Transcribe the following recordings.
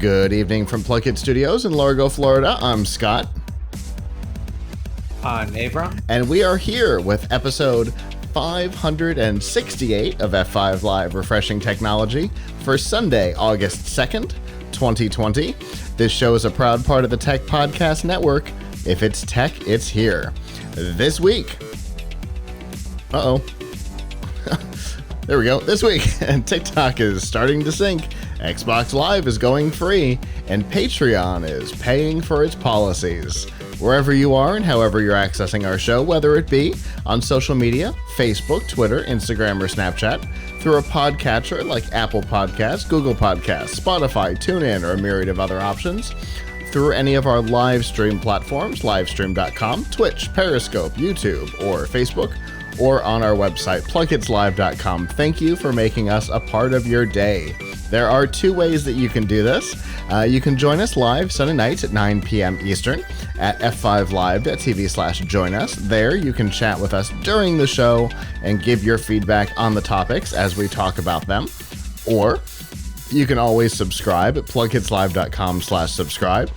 Good evening from PLUGHITZ Studios in Largo, Florida. I'm Scott. I'm Avram. And we are here with episode 568 of F5 Live Refreshing Technology for Sunday, August 2nd, 2020. This show is a proud part of the Tech Podcast Network. If it's tech, it's here. This week. There we go. This week, TikTok is starting to sink, Xbox Live is going free, and Patreon is paying for its policies. Wherever you are and however you're accessing our show, whether it be on social media, Facebook, Twitter, Instagram, or Snapchat, through a podcatcher like Apple Podcasts, Google Podcasts, Spotify, TuneIn, or a myriad of other options, through any of our live stream platforms, livestream.com, Twitch, Periscope, YouTube, or Facebook, or on our website, PLUGHITZlive.com. Thank you for making us a part of your day. There are two ways that you can do this. You can join us live Sunday nights at 9 p.m. Eastern at f5live.tv/join us. There you can chat with us during the show and give your feedback on the topics as we talk about them. Or you can always subscribe at PLUGHITZlive.com/subscribe.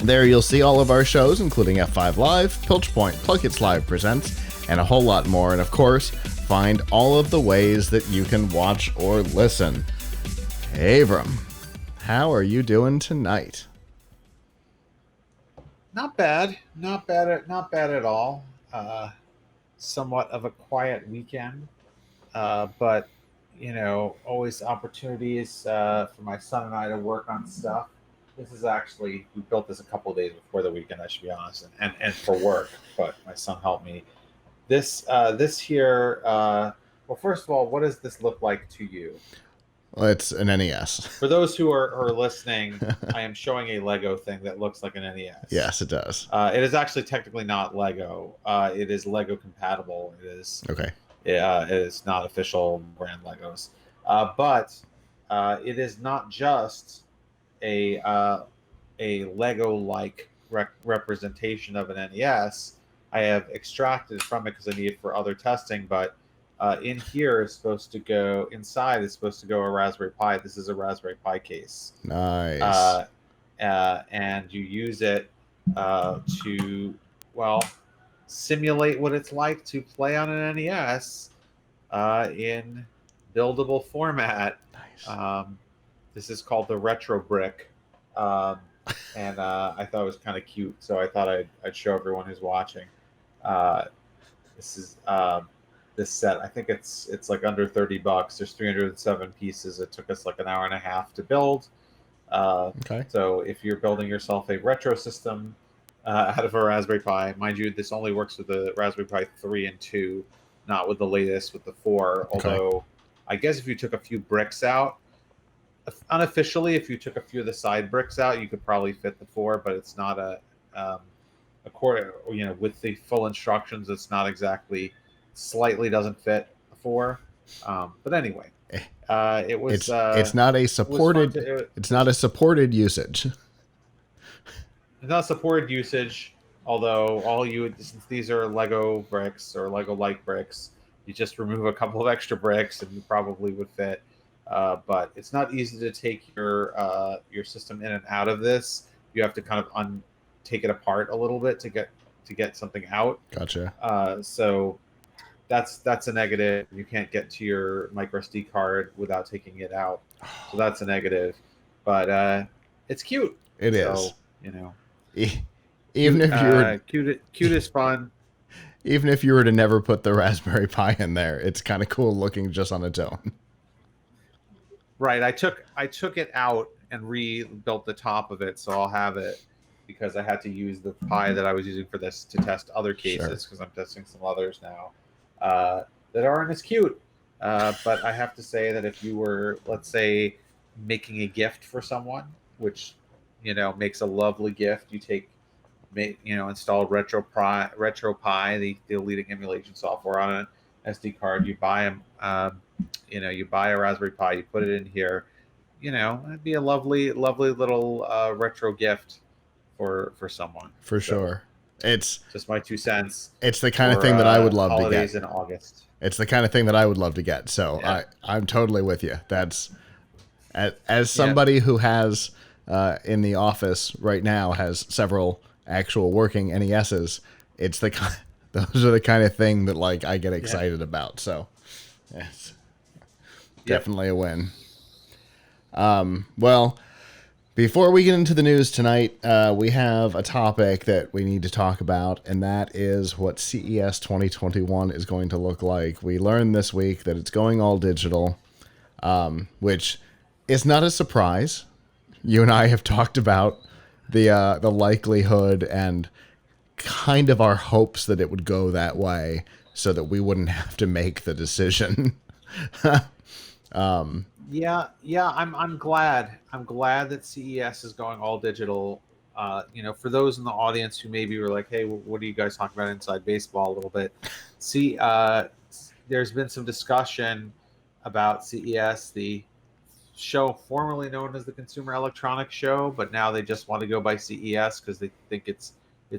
There you'll see all of our shows, including F5 Live, Piltch Point, PLUGHITZ Live Presents, and a whole lot more. And of course, find all of the ways that you can watch or listen. Hey, Avram, how are you doing tonight? Not bad. Not bad at all. Somewhat of a quiet weekend. But, you know, always opportunities for my son and I to work on stuff. This is actually, we built this a couple of days before the weekend, I should be honest, and for work, but my son helped me. This here, well, first of all, what does this look like to you? Well, it's an NES. For those who are listening, I am showing a Lego thing that looks like an NES. Yes, it does. It is actually technically not Lego. It is Lego compatible. It is okay. It is not official brand Legos, but it is not just a Lego-like representation of an NES. I have extracted from it because I need it for other testing, but in here is supposed to go, inside is supposed to go a Raspberry Pi. This is a Raspberry Pi case. Nice. And you use it to, well, simulate what it's like to play on an NES in buildable format. Nice. This is called the Retro Brick. And I thought it was kind of cute, so I thought I'd show everyone who's watching. This is this set. I think it's like under $30. There's 307 pieces. It took us like an hour and a half to build. Okay. So if you're building yourself a retro system out of a Raspberry Pi, mind you, this only works with the Raspberry Pi 3 and 2, not with the latest, with the 4. Okay. Although I guess if you took a few bricks out, unofficially, if you took a few of the side bricks out, you could probably fit the 4, but it's not a quarter, you know, with the full instructions, it's not exactly, slightly doesn't fit a 4. But anyway, it was. It's not a supported. It's not a supported usage. It's not supported usage. Although since these are Lego bricks or Lego-like bricks, you just remove a couple of extra bricks and you probably would fit. But it's not easy to take your system in and out of this. You have to kind of take it apart a little bit to get something out. Gotcha. So that's a negative. You can't get to your micro SD card without taking it out. So that's a negative. But it's cute. It is. You know, even if you were cute is fun. Even if you were to never put the Raspberry Pi in there, it's kind of cool looking just on its own. Right. I took it out and rebuilt the top of it, so I'll have it, because I had to use the Pi that I was using for this to test other cases, because I'm testing some others now that aren't as cute. But I have to say that if you were, let's say, making a gift for someone, which, you know, makes a lovely gift, install Retro Pi, the leading emulation software on an SD card. You buy them. You buy a Raspberry Pi, you put it in here. You know, it'd be a lovely, lovely little retro gift for someone. For sure. It's just my 2 cents. It's the kind of thing that I would love to get. Holidays in August. It's the kind of thing that I would love to get. So yeah. I'm totally with you. That's as somebody who has in the office right now has several actual working NESs. It's those are the kind of thing that like I get excited about. So it's definitely a win. Well, before we get into the news tonight, we have a topic that we need to talk about, and that is what CES 2021 is going to look like. We learned this week that it's going all digital, which is not a surprise. You and I have talked about the likelihood and kind of our hopes that it would go that way so that we wouldn't have to make the decision. Yeah, I'm glad. I'm glad that CES is going all digital. For those in the audience who maybe were like, "Hey, what are you guys talking about inside baseball?" A little bit. There's been some discussion about CES, the show formerly known as the Consumer Electronics Show, but now they just want to go by CES because they think it's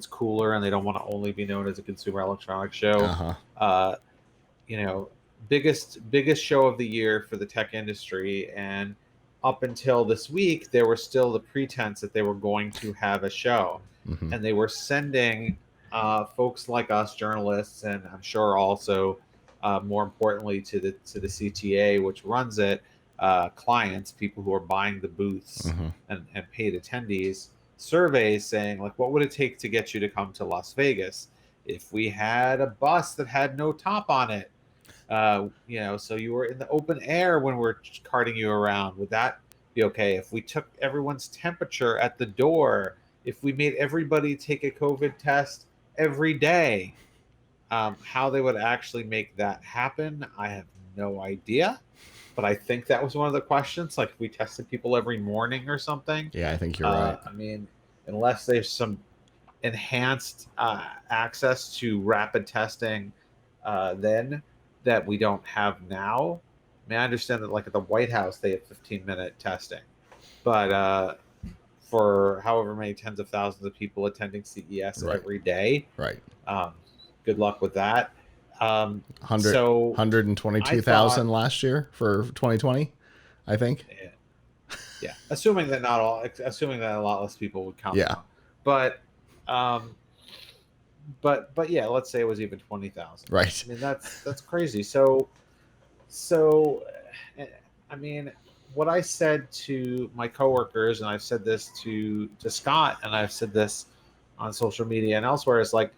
cooler and they don't want to only be known as a Consumer Electronics Show. Uh-huh. Biggest show of the year for the tech industry, and up until this week there was still the pretense that they were going to have a show. Mm-hmm. And they were sending folks like us, journalists, and I'm sure also more importantly to the CTA, which runs it, clients, people who are buying the booths, Mm-hmm. and paid attendees, surveys saying like, what would it take to get you to come to Las Vegas if we had a bus that had no top on it? So you were in the open air when we're carting you around. Would that be okay? If we took everyone's temperature at the door, if we made everybody take a COVID test every day, how they would actually make that happen, I have no idea. But I think that was one of the questions. Like, if we tested people every morning or something. Yeah, I think you're right. I mean, unless there's some enhanced access to rapid testing, then that we don't have now. I mean, I understand that like at the White House they have 15-minute testing, but for however many tens of thousands of people attending CES every day, right? Good luck with that. 122,000 last year for 2020, I think. Yeah, assuming that a lot less people would come. Yeah, but yeah, let's say it was even 20,000. Right. I mean, that's crazy. So, I mean, what I said to my coworkers, and I've said this to Scott, and I've said this on social media and elsewhere, is like,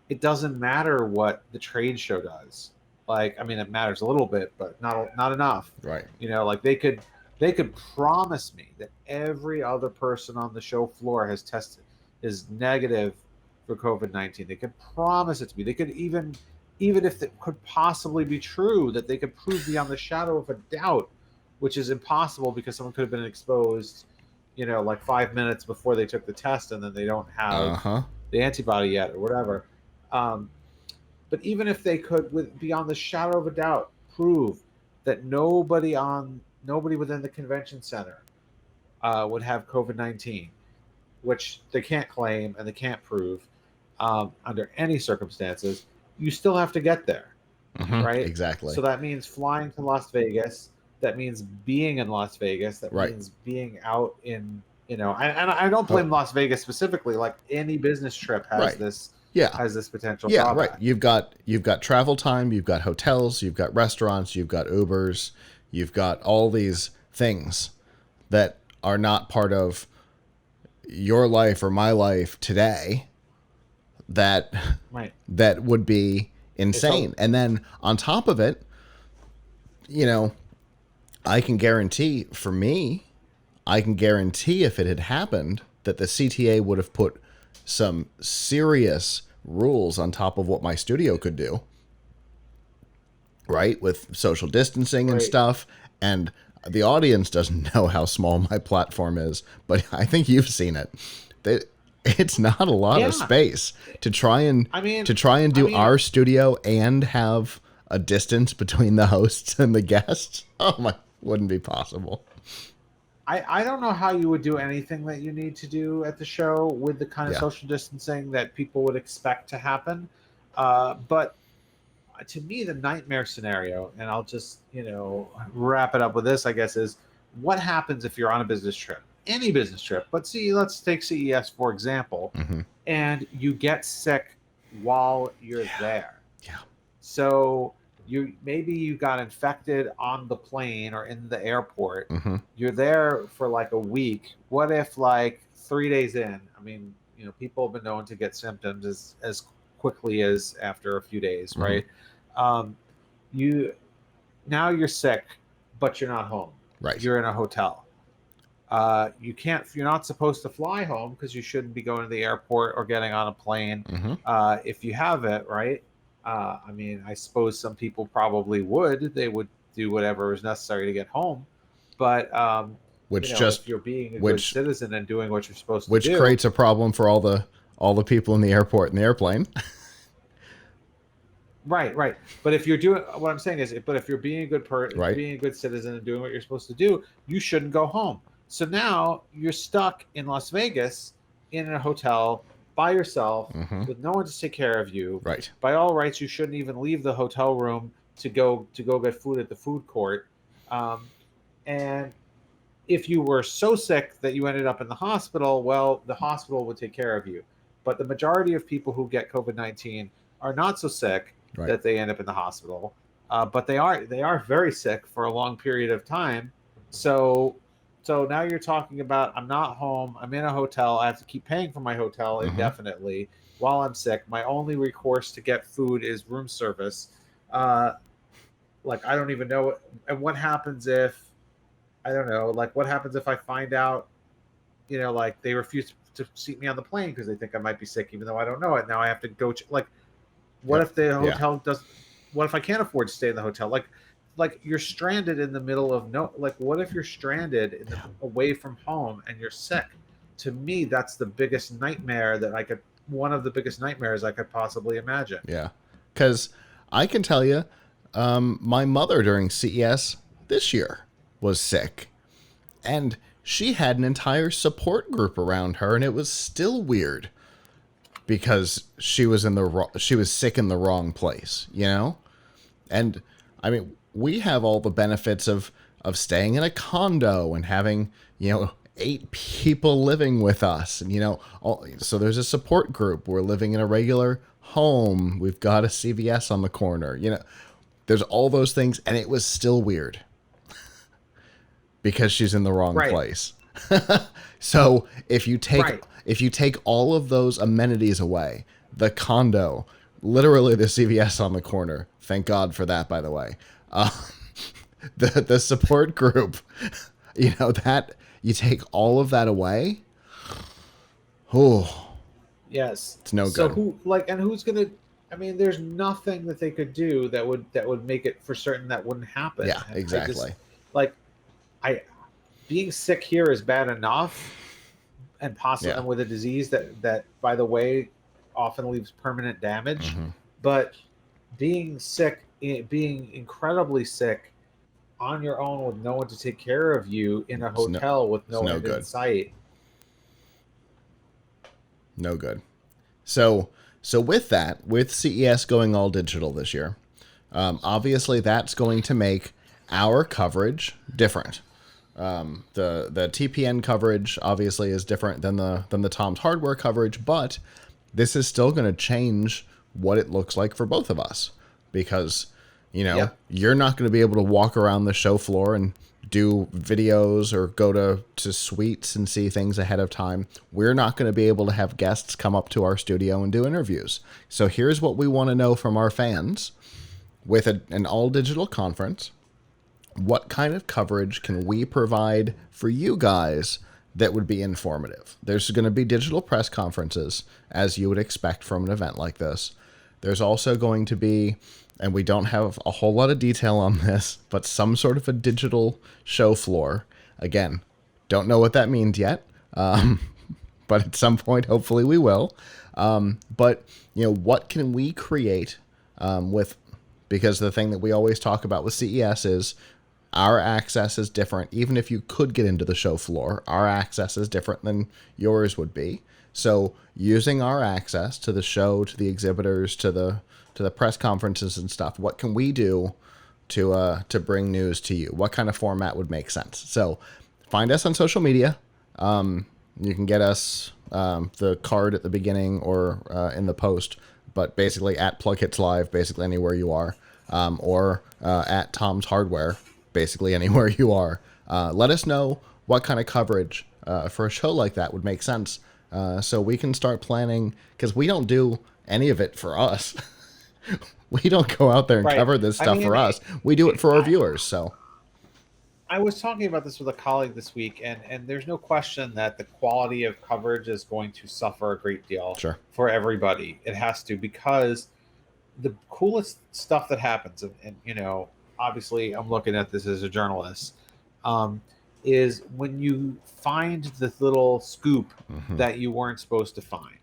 it doesn't matter what the trade show does. Like, I mean, it matters a little bit, but not enough. Right. Like they could promise me that every other person on the show floor is negative for COVID-19. They could promise it to me. They could even if it could possibly be true, that they could prove beyond the shadow of a doubt, which is impossible because someone could have been exposed, like 5 minutes before they took the test, and then they don't have the antibody yet or whatever. But even if they could, beyond the shadow of a doubt, prove that nobody within the convention center would have COVID-19, which they can't claim and they can't prove under any circumstances, you still have to get there, right? Exactly. So that means flying to Las Vegas. That means being in Las Vegas. That means being out in, and I don't blame Las Vegas specifically. Like any business trip has this. Yeah. Has this potential drawback. Right. You've got travel time, you've got hotels, you've got restaurants, you've got Ubers, you've got all these things that are not part of your life or my life today that would be insane. And then on top of it, I can guarantee if it had happened that the CTA would have put some serious rules on top of what my studio could do, right? With social distancing and stuff. And the audience doesn't know how small my platform is, but I think you've seen it. It's not a lot of space to try and do our studio and have a distance between the hosts and the guests. Oh my, wouldn't be possible. I don't know how you would do anything that you need to do at the show with the kind of social distancing that people would expect to happen. But to me, the nightmare scenario, and I'll just, wrap it up with this, I guess, is what happens if you're on a business trip any business trip, but see, let's take CES for example, and you get sick while you're there. Yeah. So maybe you got infected on the plane or in the airport. You're there for like a week. What if like 3 days in? I mean, you know, people have been known to get symptoms as quickly as after a few days, right? You now you're sick, but you're not home. Right. You're in a hotel. You're not supposed to fly home because you shouldn't be going to the airport or getting on a plane. If you have it, right? I mean, I suppose some people probably would. They would do whatever is necessary to get home. But if you're being a good citizen and doing what you're supposed to do, which creates a problem for all the people in the airport and the airplane. Right. But if you're doing what I'm saying is, if you're being a good person, being a good citizen and doing what you're supposed to do, you shouldn't go home. So now you're stuck in Las Vegas in a hotel by yourself with no one to take care of you. Right. By all rights, you shouldn't even leave the hotel room to go get food at the food court. And if you were so sick that you ended up in the hospital, well, the hospital would take care of you. But the majority of people who get COVID-19 are not so sick that they end up in the hospital. But they are very sick for a long period of time. So now you're talking about, I'm not home, I'm in a hotel, I have to keep paying for my hotel indefinitely while I'm sick. My only recourse to get food is room service. Like, I don't even know. And what happens if, I don't know, like, what happens if I find out, you know, like, they refuse to seat me on the plane because they think I might be sick, even though I don't know it. Now I have to go, what if the hotel doesn't, what if I can't afford to stay in the hotel? Like you're stranded in the middle of what if you're stranded away from home and you're sick? To me, that's the biggest nightmare one of the biggest nightmares I could possibly imagine. Yeah. Because I can tell you, my mother during CES this year was sick, and she had an entire support group around her, and it was still weird because she was sick in the wrong place, you know? And I mean, we have all the benefits of staying in a condo and having, 8 people living with us, and so there's a support group. We're living in a regular home. We've got a CVS on the corner. There's all those things, and it was still weird because she's in the wrong place. So if you take all of those amenities away, the condo, literally the CVS on the corner, thank God for that, by the way. The support group, that you take all of that away. Oh, yes, it's no good. So who's gonna? I mean, there's nothing that they could do that would make it for certain that wouldn't happen. Yeah, exactly. Being sick here is bad enough, and possibly with a disease that by the way often leaves permanent damage. But being sick, being incredibly sick on your own with no one to take care of you in a hotel with no end in sight. No good. So with that, with CES going all digital this year, obviously that's going to make our coverage different. The TPN coverage obviously is different than the Tom's Hardware coverage, but this is still going to change what it looks like for both of us, because you're not going to be able to walk around the show floor and do videos or go to suites and see things ahead of time. We're not going to be able to have guests come up to our studio and do interviews. So here's what we want to know from our fans. With an all-digital conference, what kind of coverage can we provide for you guys that would be informative? There's going to be digital press conferences, as you would expect from an event like this. There's also going to be, and we don't have a whole lot of detail on this, but some sort of a digital show floor. Again, don't know what that means yet, but at some point, hopefully we will. But, what can we create because the thing that we always talk about with CES is our access is different. Even if you could get into the show floor, our access is different than yours would be. So using our access to the show, to the exhibitors, to the press conferences and stuff, what can we do to bring news to you? What kind of format would make sense? So find us on social media. You can get us the card at the beginning or in the post, but basically at PLUGHITZ Live, basically anywhere you are, or at Tom's Hardware, basically anywhere you are. Let us know what kind of coverage for a show like that would make sense, so we can start planning, because we don't do any of it for us. We don't go out there and Right. cover this I stuff mean, for us. We do it for our viewers, so. I was talking about this with a colleague this week, and there's no question that the quality of coverage is going to suffer a great deal Sure. for everybody. It has to, because the coolest stuff that happens, and you know, obviously I'm looking at this as a journalist, is when you find this little scoop that you weren't supposed to find,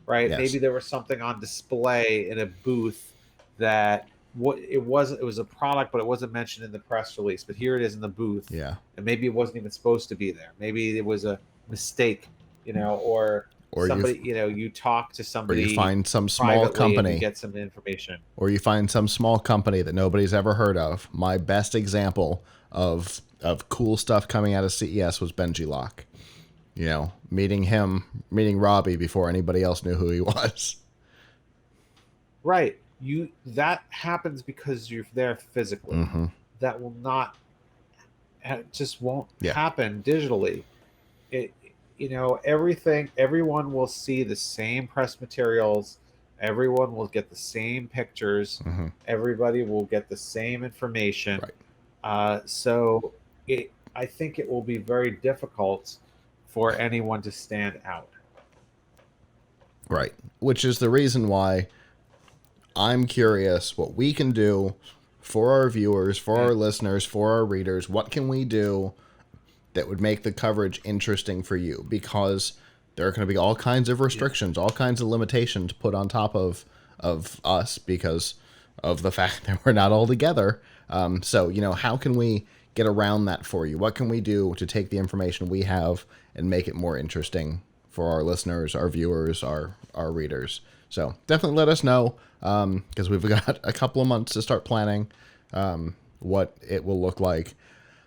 right? Yes. Maybe there was something on display in a booth that it was a product, but it wasn't mentioned in the press release, but here it is in the booth. Yeah. And maybe it wasn't even supposed to be there. Maybe it was a mistake, you know, or somebody, you talk to somebody, or you find some small company and get some information, or you find some small company that nobody's ever heard of. My best example of cool stuff coming out of CES was Benji Locke. You know, meeting Robbie before anybody else knew who he was. Right. That happens because you're there physically. That will not, it just won't happen digitally. Everyone will see the same press materials. Everyone will get the same pictures. Everybody will get the same information. Right. So I think it will be very difficult for anyone to stand out. Right. Which is the reason why I'm curious what we can do for our viewers, for our listeners, for our readers. What can we do that would make the coverage interesting for you? Because there are going to be all kinds of restrictions, all kinds of limitations put on top of us because of the fact that we're not all together. So, how can we get around that for you? What can we do to take the information we have and make it more interesting for our listeners, our viewers, our readers? So definitely let us know, because we've got a couple of months to start planning what it will look like.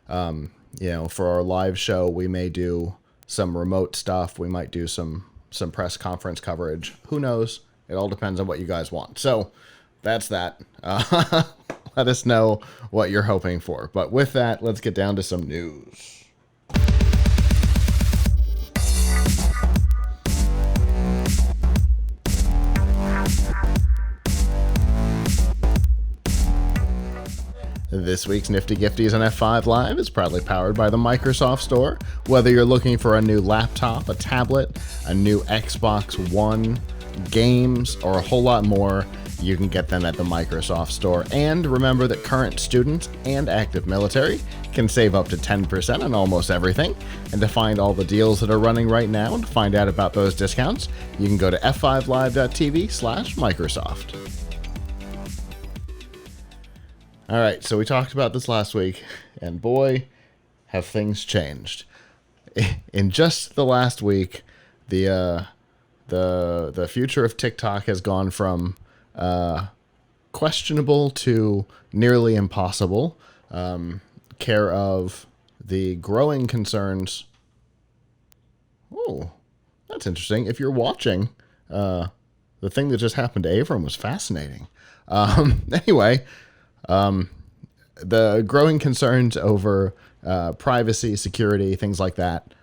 For our live show, we may do some remote stuff. We might do some press conference coverage. Who knows? It all depends on what you guys want. So that's that. Let us know what you're hoping for. But with that, let's get down to some news. This week's Nifty Gifties on F5 Live is proudly powered by the Microsoft Store. Whether you're looking for a new laptop, a tablet, a new Xbox One, games, or a whole lot more, you can get them at the Microsoft Store. And remember that current students and active military can save up to 10% on almost everything. And to find all the deals that are running right now and to find out about those discounts, you can go to f5live.tv/Microsoft. All right, so we talked about this last week, and boy, have things changed. In just the last week, the future of TikTok has gone from questionable to nearly impossible, care of the growing concerns. Oh, that's interesting. If you're watching, the thing that just happened to Avram was fascinating. Anyway, the growing concerns over privacy, security, things like that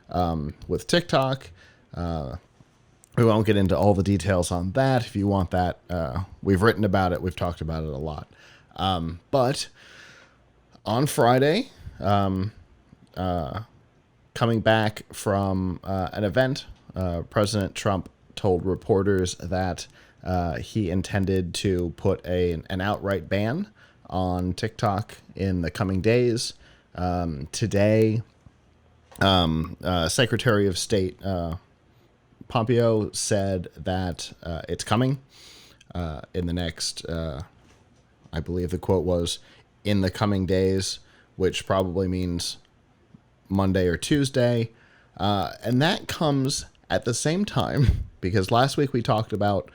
with TikTok. We won't get into all the details on that. If you want that, we've written about it. We've talked about it a lot. But on Friday, coming back from an event, President Trump told reporters that he intended to put an outright ban on TikTok in the coming days. Today, Secretary of State Pompeo said that it's coming in the next, I believe the quote was, in the coming days, which probably means Monday or Tuesday. And that comes at the same time, because last week we talked about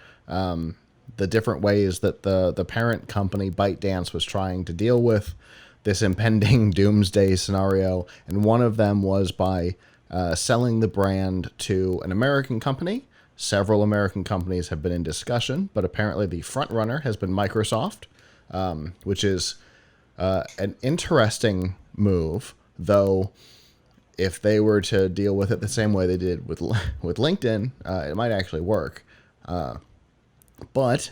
the different ways that the parent company ByteDance was trying to deal with this impending doomsday scenario. And one of them was by selling the brand to an American company. Several American companies have been in discussion, but apparently the front runner has been Microsoft, which is an interesting move, though. If they were to deal with it the same way they did with LinkedIn, it might actually work. But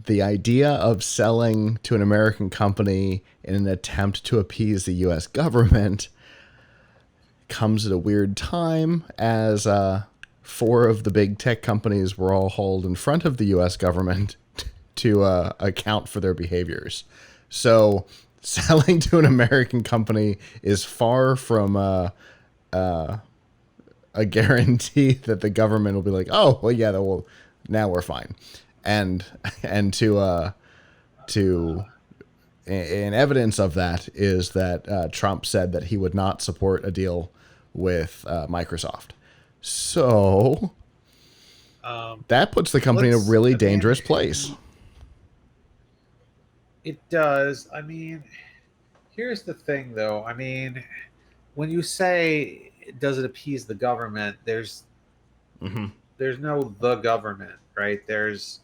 the idea of selling to an American company in an attempt to appease the U.S. government comes at a weird time, as 4 of the big tech companies were all hauled in front of the U.S. government to account for their behaviors. So selling to an American company is far from a guarantee that the government will be like, oh, well, yeah, well, now we're fine. And to evidence of that is that Trump said that he would not support a deal with Microsoft. So that puts the company in a really dangerous place. It does. I mean, here's the thing, though. I mean, when you say, does it appease the government, there's no the government, right? There's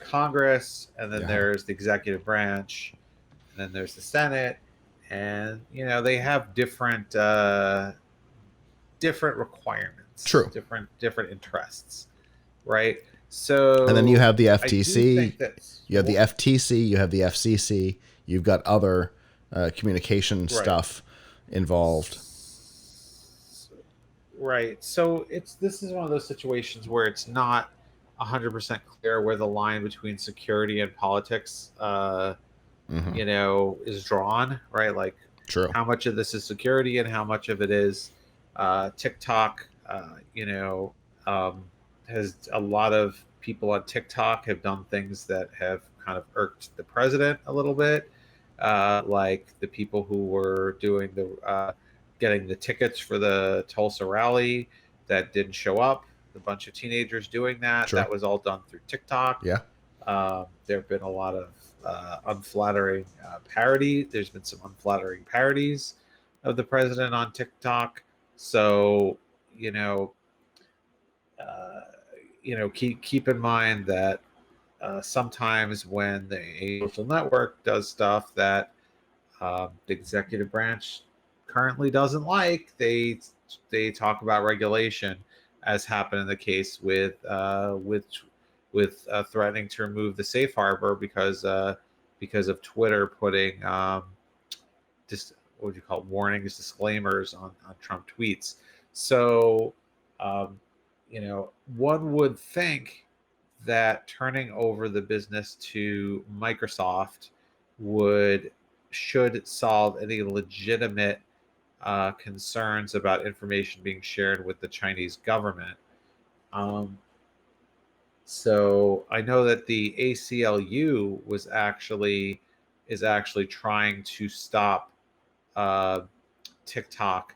Congress, and then there's the executive branch, and then there's the Senate, and they have different requirements, different interests, right? So, and then you have the FTC, you have the FTC, you have the FCC, you've got other communication stuff involved. Right. So this is one of those situations where it's not 100% clear where the line between security and politics, is drawn, right? Like, how much of this is security and how much of it is TikTok. Has a lot of people on TikTok have done things that have kind of irked the president a little bit, like the people who were doing getting the tickets for the Tulsa rally that didn't show up. A bunch of teenagers doing that. That was all done through TikTok. Yeah. There have been a lot of unflattering parody. There's been some unflattering parodies of the president on TikTok. So, keep in mind that sometimes when a social network does stuff that the executive branch currently doesn't like, they talk about regulation, as happened in the case with threatening to remove the safe harbor because of Twitter putting warnings, disclaimers on Trump tweets. So one would think that turning over the business to Microsoft should solve any legitimate concerns about information being shared with the Chinese government. So I know that the ACLU is actually trying to stop TikTok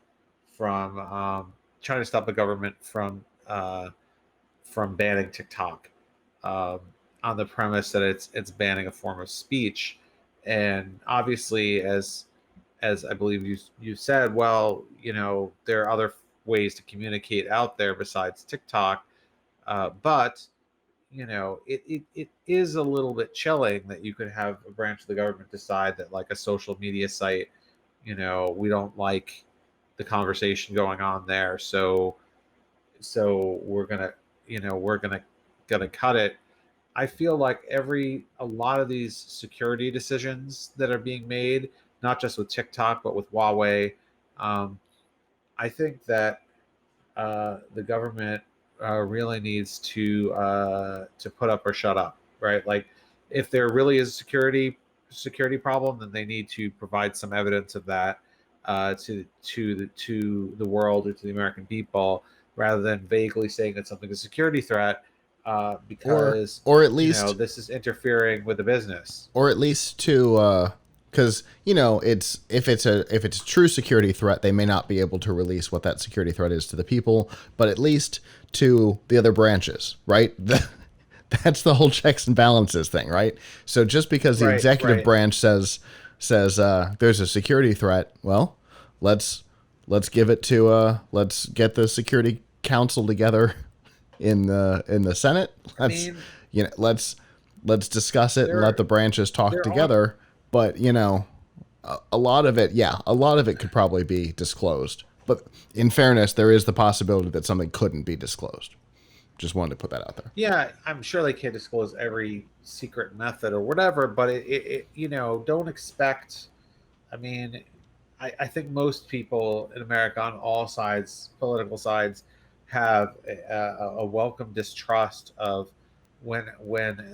from trying to stop the government from banning TikTok on the premise that it's banning a form of speech. And obviously, as I believe you said, well, there are other ways to communicate out there besides TikTok, but it is a little bit chilling that you could have a branch of the government decide that, like, a social media site, we don't like the conversation going on there, so we're gonna cut it. I feel like a lot of these security decisions that are being made, not just with TikTok but with Huawei, I think that the government really needs to put up or shut up, right? Like, if there really is a security problem, then they need to provide some evidence of that to the world or to the American people, rather than vaguely saying that something is a security threat, because or at least this is interfering with the business, or at least to because it's if it's a true security threat, they may not be able to release what that security threat is to the people, but at least to the other branches, right? That's the whole checks and balances thing, right? So just because the executive branch says there's a security threat, well, let's let's give it to let's get the Security Council together in the Senate. I mean, Let's discuss it and let there the branches talk there are together. But a lot of it, yeah, a lot of it could probably be disclosed. But in fairness, there is the possibility that something couldn't be disclosed. Just wanted to put that out there. Yeah, I'm sure they can't disclose every secret method or whatever, but don't expect. I mean, I think most people in America on all sides, political sides, have a welcome distrust of when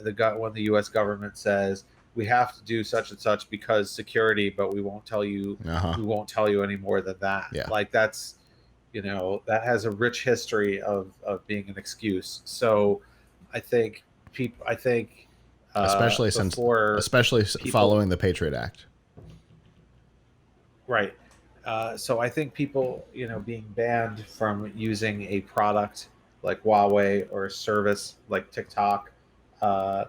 the U.S. government says we have to do such and such because security, but we won't tell you any more than that. Yeah. Like that's that has a rich history of being an excuse. So I think Especially following the Patriot Act. Right. So I think people, being banned from using a product like Huawei or a service like TikTok, I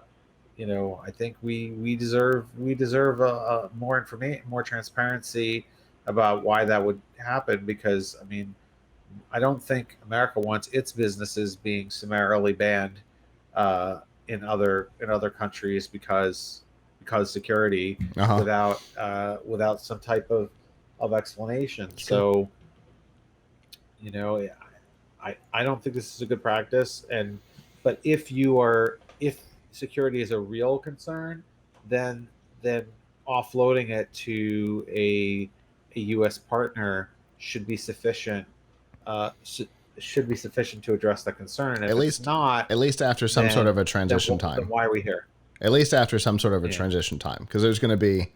think we deserve a more information, more transparency about why that would happen. Because I mean, I don't think America wants its businesses being summarily banned in other countries because security without some type of explanation. So, I don't think this is a good practice. But if security is a real concern, then offloading it to a U.S. partner should be sufficient. Should be sufficient to address the concern. If it's not, at least after some sort of a transition time. Then why are we here? At least after some sort of a transition time, because there's going to be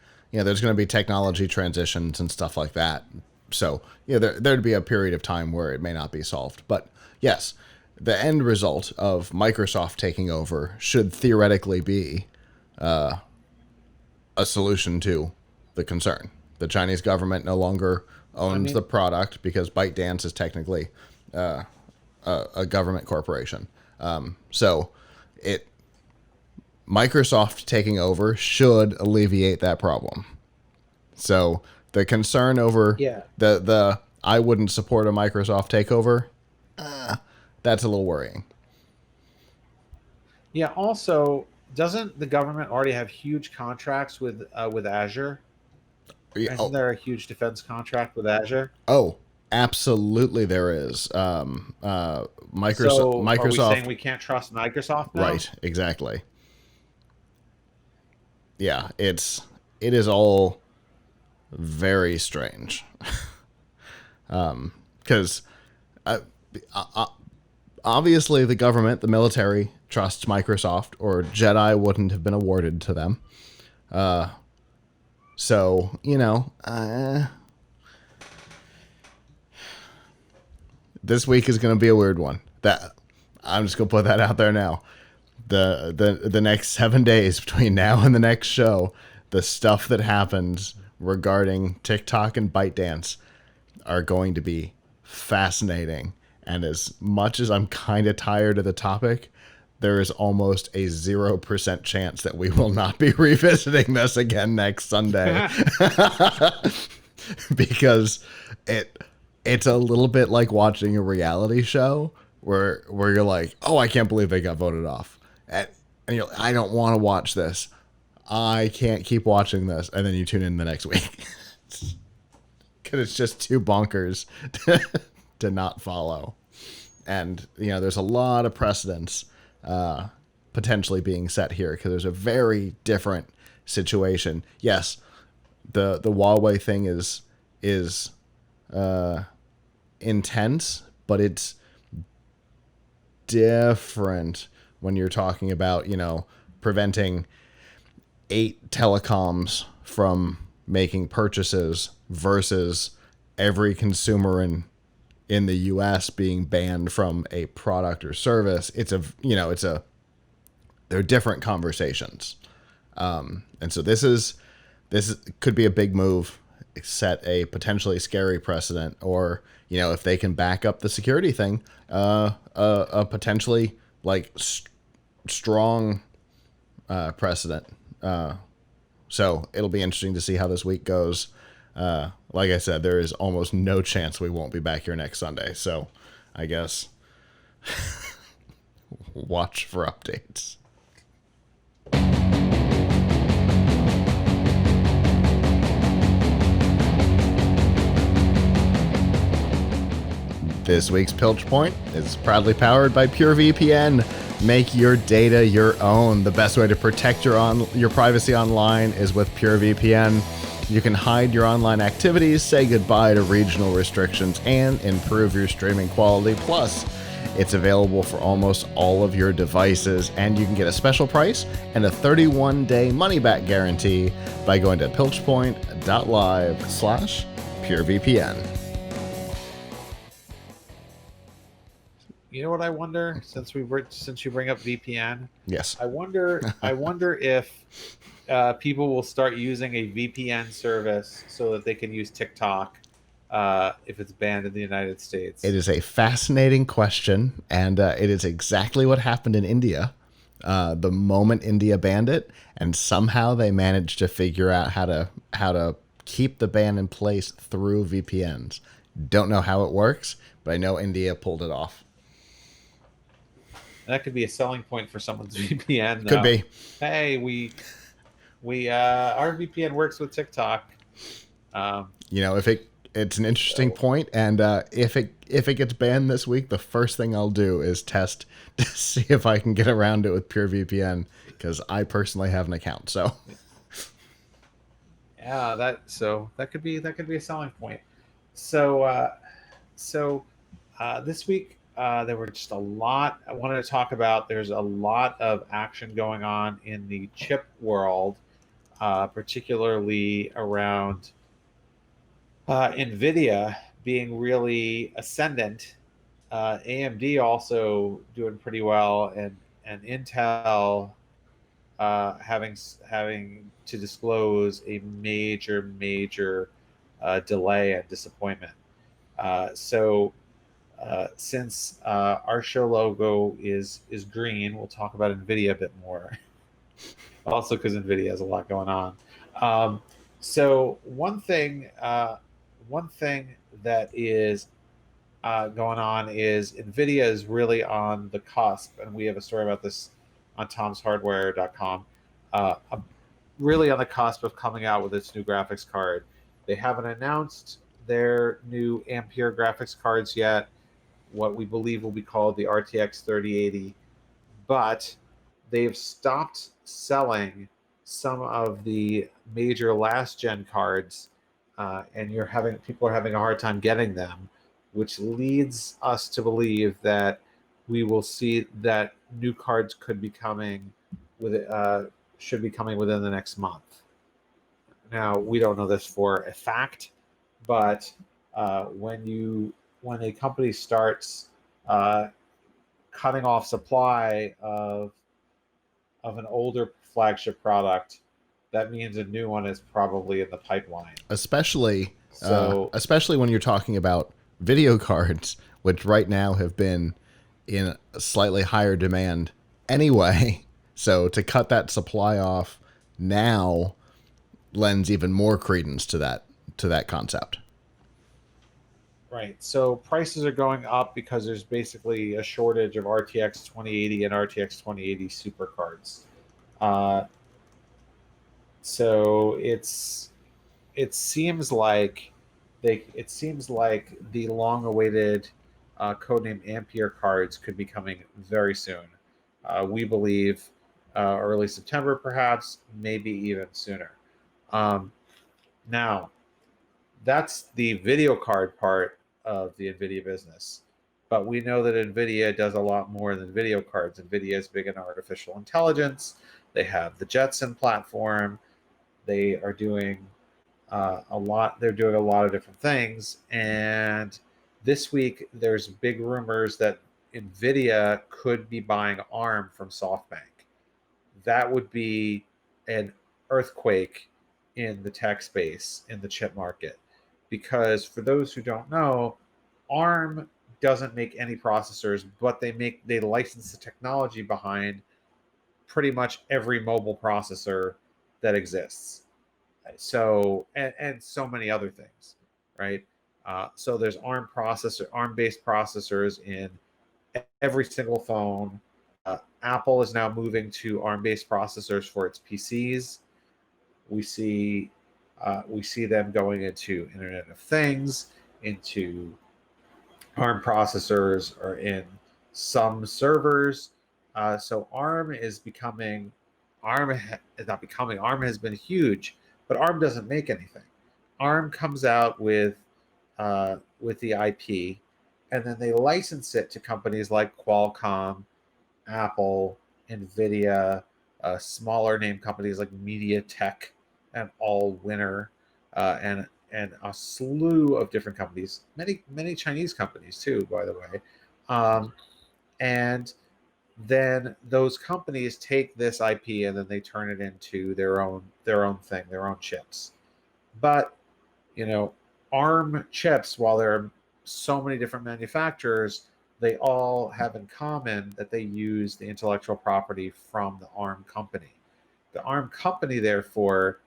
technology transitions and stuff like that. So there'd be a period of time where it may not be solved. But yes, the end result of Microsoft taking over should theoretically be a solution to the concern. The Chinese government no longer owns the product because ByteDance is technically a government corporation. So Microsoft taking over should alleviate that problem. So the concern over the I wouldn't support a Microsoft takeover, that's a little worrying. Yeah. Also, doesn't the government already have huge contracts with Azure? Isn't there a huge defense contract with Azure? Oh, absolutely, there is. Microsoft. So are we saying we can't trust Microsoft now? Right. Exactly. Yeah, it is all very strange. Because obviously the government, the military, trusts Microsoft, or Jedi wouldn't have been awarded to them. So, this week is going to be a weird one. I'm just going to put that out there now. The next 7 days between now and the next show, the stuff that happens regarding TikTok and ByteDance are going to be fascinating. And as much as I'm kind of tired of the topic, there is almost a 0% chance that we will not be revisiting this again next Sunday. Because it's a little bit like watching a reality show where you're like, oh, I can't believe they got voted off. And you're like, I don't want to watch this. I can't keep watching this. And then you tune in the next week. Because it's just too bonkers to not follow. And, there's a lot of precedents potentially being set here because there's a very different situation. Yes, the Huawei thing is intense, but it's different when you're talking about, preventing 8 telecoms from making purchases versus every consumer in the US being banned from a product or service. They're different conversations. And so this could be a big move, set a potentially scary precedent, or, if they can back up the security thing, a potentially strong precedent. So it'll be interesting to see how this week goes. Like I said, there is almost no chance we won't be back here next Sunday. So I guess watch for updates. This week's Piltch Point is proudly powered by PureVPN. Make your data your own. The best way to protect your privacy online is with PureVPN. You can hide your online activities, say goodbye to regional restrictions, and improve your streaming quality. Plus, it's available for almost all of your devices, and you can get a special price and a 31-day money-back guarantee by going to piltchpoint.live/PureVPN. You know what I wonder? Since you bring up VPN, Yes. I wonder if people will start using a VPN service so that they can use TikTok if it's banned in the United States. It is a fascinating question, and it is exactly what happened in India. The moment India banned it, and somehow they managed to figure out how to keep the ban in place through VPNs. Don't know how it works, but I know India pulled it off. That could be a selling point for someone's VPN. Though. Could be. Hey, our VPN works with TikTok. It's an interesting point, and if it gets banned this week, the first thing I'll do is test to see if I can get around it with PureVPN, because I personally have an account. So yeah, that could be a selling point. So this week there were just a lot I wanted to talk about. There's a lot of action going on in the chip world, particularly around Nvidia being really ascendant, AMD also doing pretty well, and Intel having to disclose a major delay and disappointment. Since our show logo is green, we'll talk about Nvidia a bit more. Also, because Nvidia has a lot going on. So one thing that is going on is Nvidia is really on the cusp, and we have a story about this on tomshardware.com. Really on the cusp of coming out with its new graphics card. They haven't announced their new Ampere graphics cards yet, what we believe will be called the RTX 3080, but they've stopped selling some of the major last gen cards, and people are having a hard time getting them, which leads us to believe that we will see that new cards should be coming within the next month. Now, we don't know this for a fact, but when a company starts cutting off supply of an older flagship product, that means a new one is probably in the pipeline. Especially when you're talking about video cards, which right now have been in a slightly higher demand anyway. So to cut that supply off now lends even more credence to that concept. Right. So prices are going up because there's basically a shortage of RTX 2080 and RTX 2080 Super cards. So it seems like the long-awaited codename Ampere cards could be coming very soon. We believe early September, perhaps, maybe even sooner. Now, that's the video card part of the NVIDIA business. But we know that NVIDIA does a lot more than video cards. NVIDIA is big in artificial intelligence. They have the Jetson platform. They are doing a lot. They're doing a lot of different things. And this week, there's big rumors that NVIDIA could be buying ARM from Softbank. That would be an earthquake in the tech space, in the chip market. Because for those who don't know, ARM doesn't make any processors, but they license the technology behind pretty much every mobile processor that exists. So and so many other things, right? So there's ARM-based processors in every single phone. Apple is now moving to ARM-based processors for its PCs. We see them going into Internet of Things, into ARM processors, or in some servers. So ARM is becoming ARM is not becoming ARM has been huge, but ARM doesn't make anything. ARM comes out with the IP, and then they license it to companies like Qualcomm, Apple, Nvidia, smaller name companies like MediaTek and Allwinner, and a slew of different companies, many Chinese companies too, by the way. And then those companies take this IP and then they turn it into their own thing, their own chips. But you know, ARM chips, while there are so many different manufacturers, they all have in common that they use the intellectual property from the ARM company. The ARM company, therefore,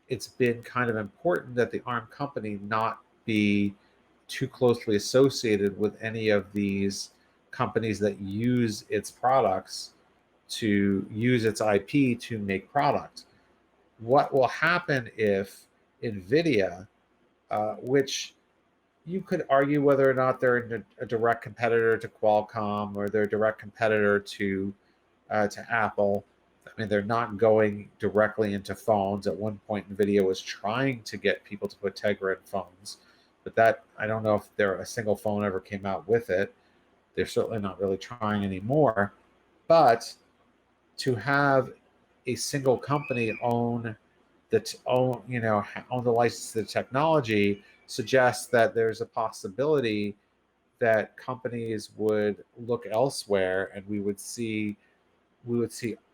it's been kind of important that the ARM company not be too closely associated with any of these companies that use its products to use its IP to make products. What will happen if Nvidia, which you could argue whether or not they're a direct competitor to Qualcomm or they're a direct competitor to Apple. I mean, they're not going directly into phones. At one point, Nvidia was trying to get people to put Tegra in phones, but that I don't know if there a single phone ever came out with it. They're certainly not really trying anymore. But to have a single company own own the license to the technology suggests that there's a possibility that companies would look elsewhere, and we would see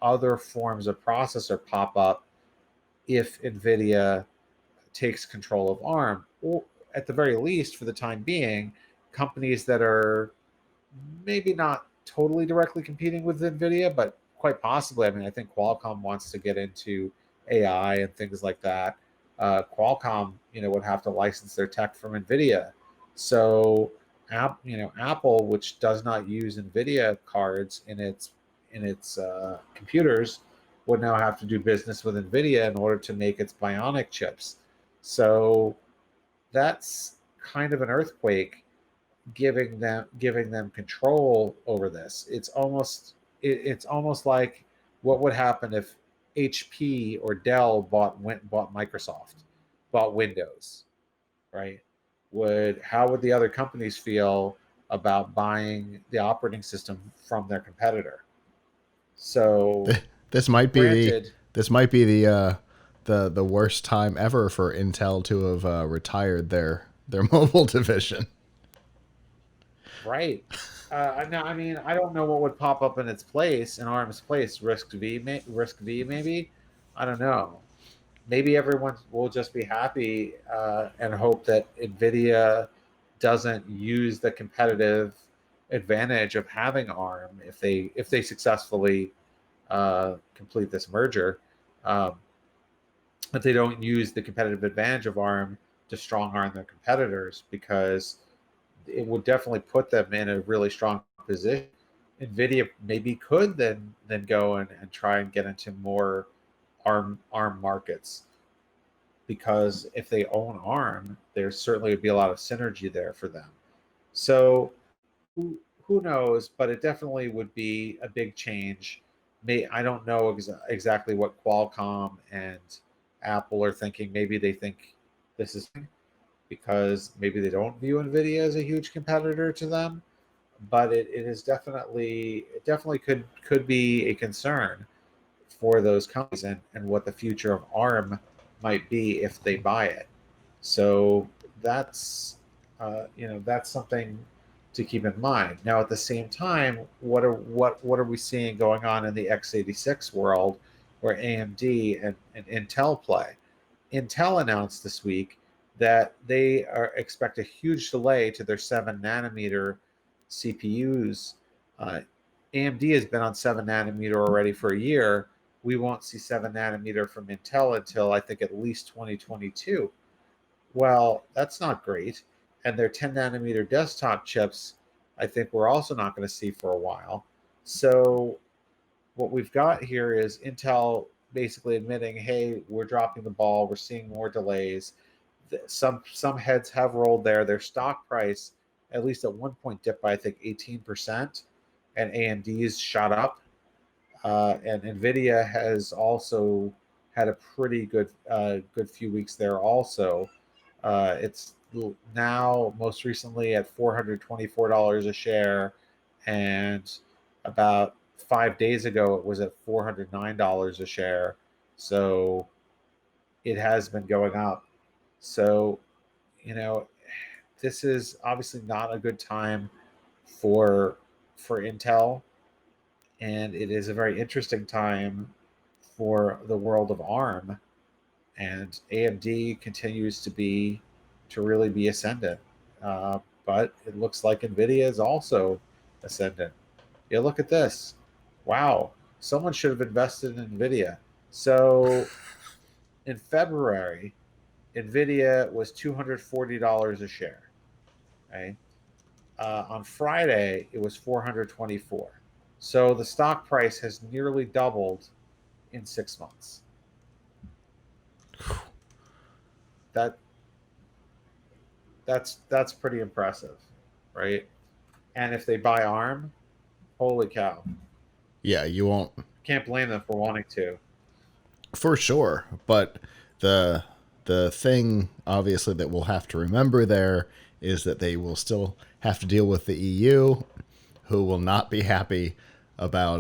other forms of processor pop up if Nvidia takes control of ARM, or at the very least, for the time being, companies that are maybe not totally directly competing with Nvidia, but quite possibly. I mean, I think Qualcomm wants to get into AI and things like that. Qualcomm, would have to license their tech from Nvidia. So, Apple, which does not use Nvidia cards in its computers, would now have to do business with Nvidia in order to make its Bionic chips. So that's kind of an earthquake, giving them control over this. It's almost like what would happen if HP or Dell bought Microsoft, bought Windows, right? How would the other companies feel about buying the operating system from their competitor? So, This might be the granted, this might be the worst time ever for Intel to have retired their mobile division. right? No, I mean, I don't know what would pop up in its place, in ARM's place. Risk V, maybe. I don't know. Maybe everyone will just be happy and hope that Nvidia doesn't use the competitive advantage of having ARM if they successfully complete this merger. Um, but they don't use the competitive advantage of ARM to strong arm their competitors, because it would definitely put them in a really strong position. Nvidia maybe could then go and try and get into more ARM markets, because if they own ARM, there certainly would be a lot of synergy there for them. So who knows? But it definitely would be a big change. I don't know exactly what Qualcomm and Apple are thinking. Maybe they think this is because maybe they don't view Nvidia as a huge competitor to them. But it definitely could be a concern for those companies, and what the future of ARM might be if they buy it. So that's something to keep in mind. Now, at the same time, what are we seeing going on in the x86 world, where AMD and Intel play? Intel announced this week that they expect a huge delay to their 7 nanometer CPUs. AMD has been on 7 nanometer already for a year, we won't see 7 nanometer from Intel until I think at least 2022. Well, that's not great. And their 10 nanometer desktop chips, I think we're also not going to see for a while. So what we've got here is Intel basically admitting, hey, we're dropping the ball. We're seeing more delays. Some heads have rolled there. Their stock price, at least at one point, dipped by I think 18%, and AMD's shot up. And Nvidia has also had a pretty good few weeks there. Also, it's now most recently at $424 a share, and about 5 days ago it was at $409 a share. So it has been going up. So, this is obviously not a good time for Intel, and it is a very interesting time for the world of ARM. And AMD continues to really be ascendant, but it looks like Nvidia is also ascendant. Yeah, look at this. Wow, someone should have invested in Nvidia. So in February, Nvidia was $240 a share. Okay. On Friday, it was $424. So the stock price has nearly doubled in 6 months. That's pretty impressive, right? And if they buy ARM, holy cow! Yeah, you won't. Can't blame them for wanting to. For sure, but the thing obviously that we'll have to remember there is that they will still have to deal with the EU, who will not be happy about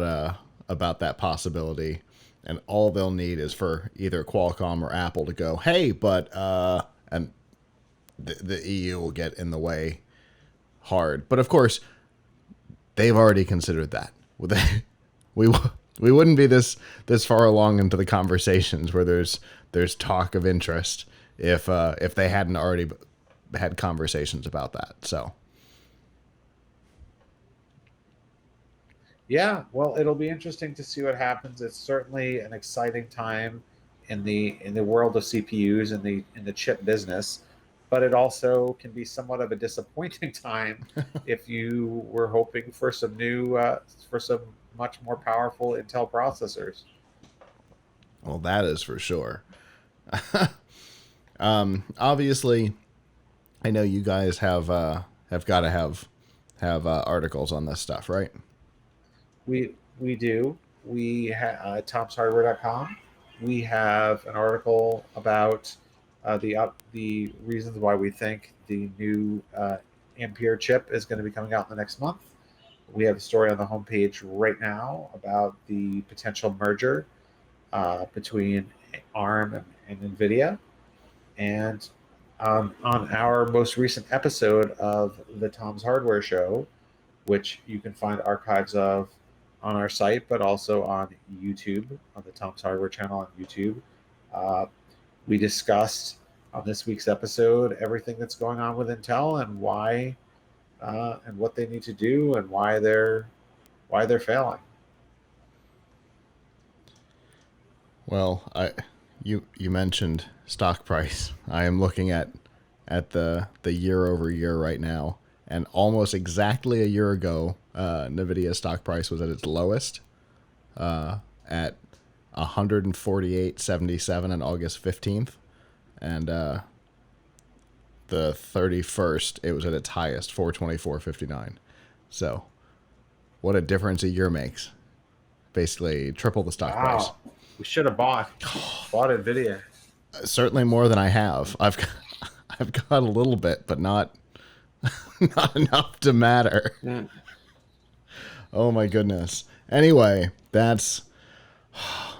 that possibility, and all they'll need is for either Qualcomm or Apple to go, hey, but and the EU will get in the way hard. But of course, they've already considered that. We wouldn't be this far along into the conversations where there's talk of interest if they hadn't already had conversations about that. So yeah, well, it'll be interesting to see what happens. It's certainly an exciting time in the world of CPUs and in the chip business, but it also can be somewhat of a disappointing time if you were hoping for some new for some much more powerful Intel processors. Well, that is for sure. Obviously, I know you guys have got to have articles on this stuff, right? We do. We have TomsHardware.com. We have an article about the reasons why we think the new Ampere chip is going to be coming out in the next month. We have a story on the homepage right now about the potential merger between ARM and Nvidia. And on our most recent episode of the Tom's Hardware Show, which you can find archives of on our site, but also on YouTube, on the Tom's Hardware channel on YouTube, we discussed on this week's episode everything that's going on with Intel and why and what they need to do and why they're failing. Well, you mentioned stock price. I am looking at the year over year right now, and almost exactly a year ago, Nvidia stock price was at its lowest at 148.77 on August 15th, and the 31st it was at its highest, 424.59. So, what a difference a year makes. Basically, triple the stock price. We should have bought Nvidia. Certainly more than I have. I've got a little bit, but not enough to matter. Yeah. Oh my goodness. Anyway, that's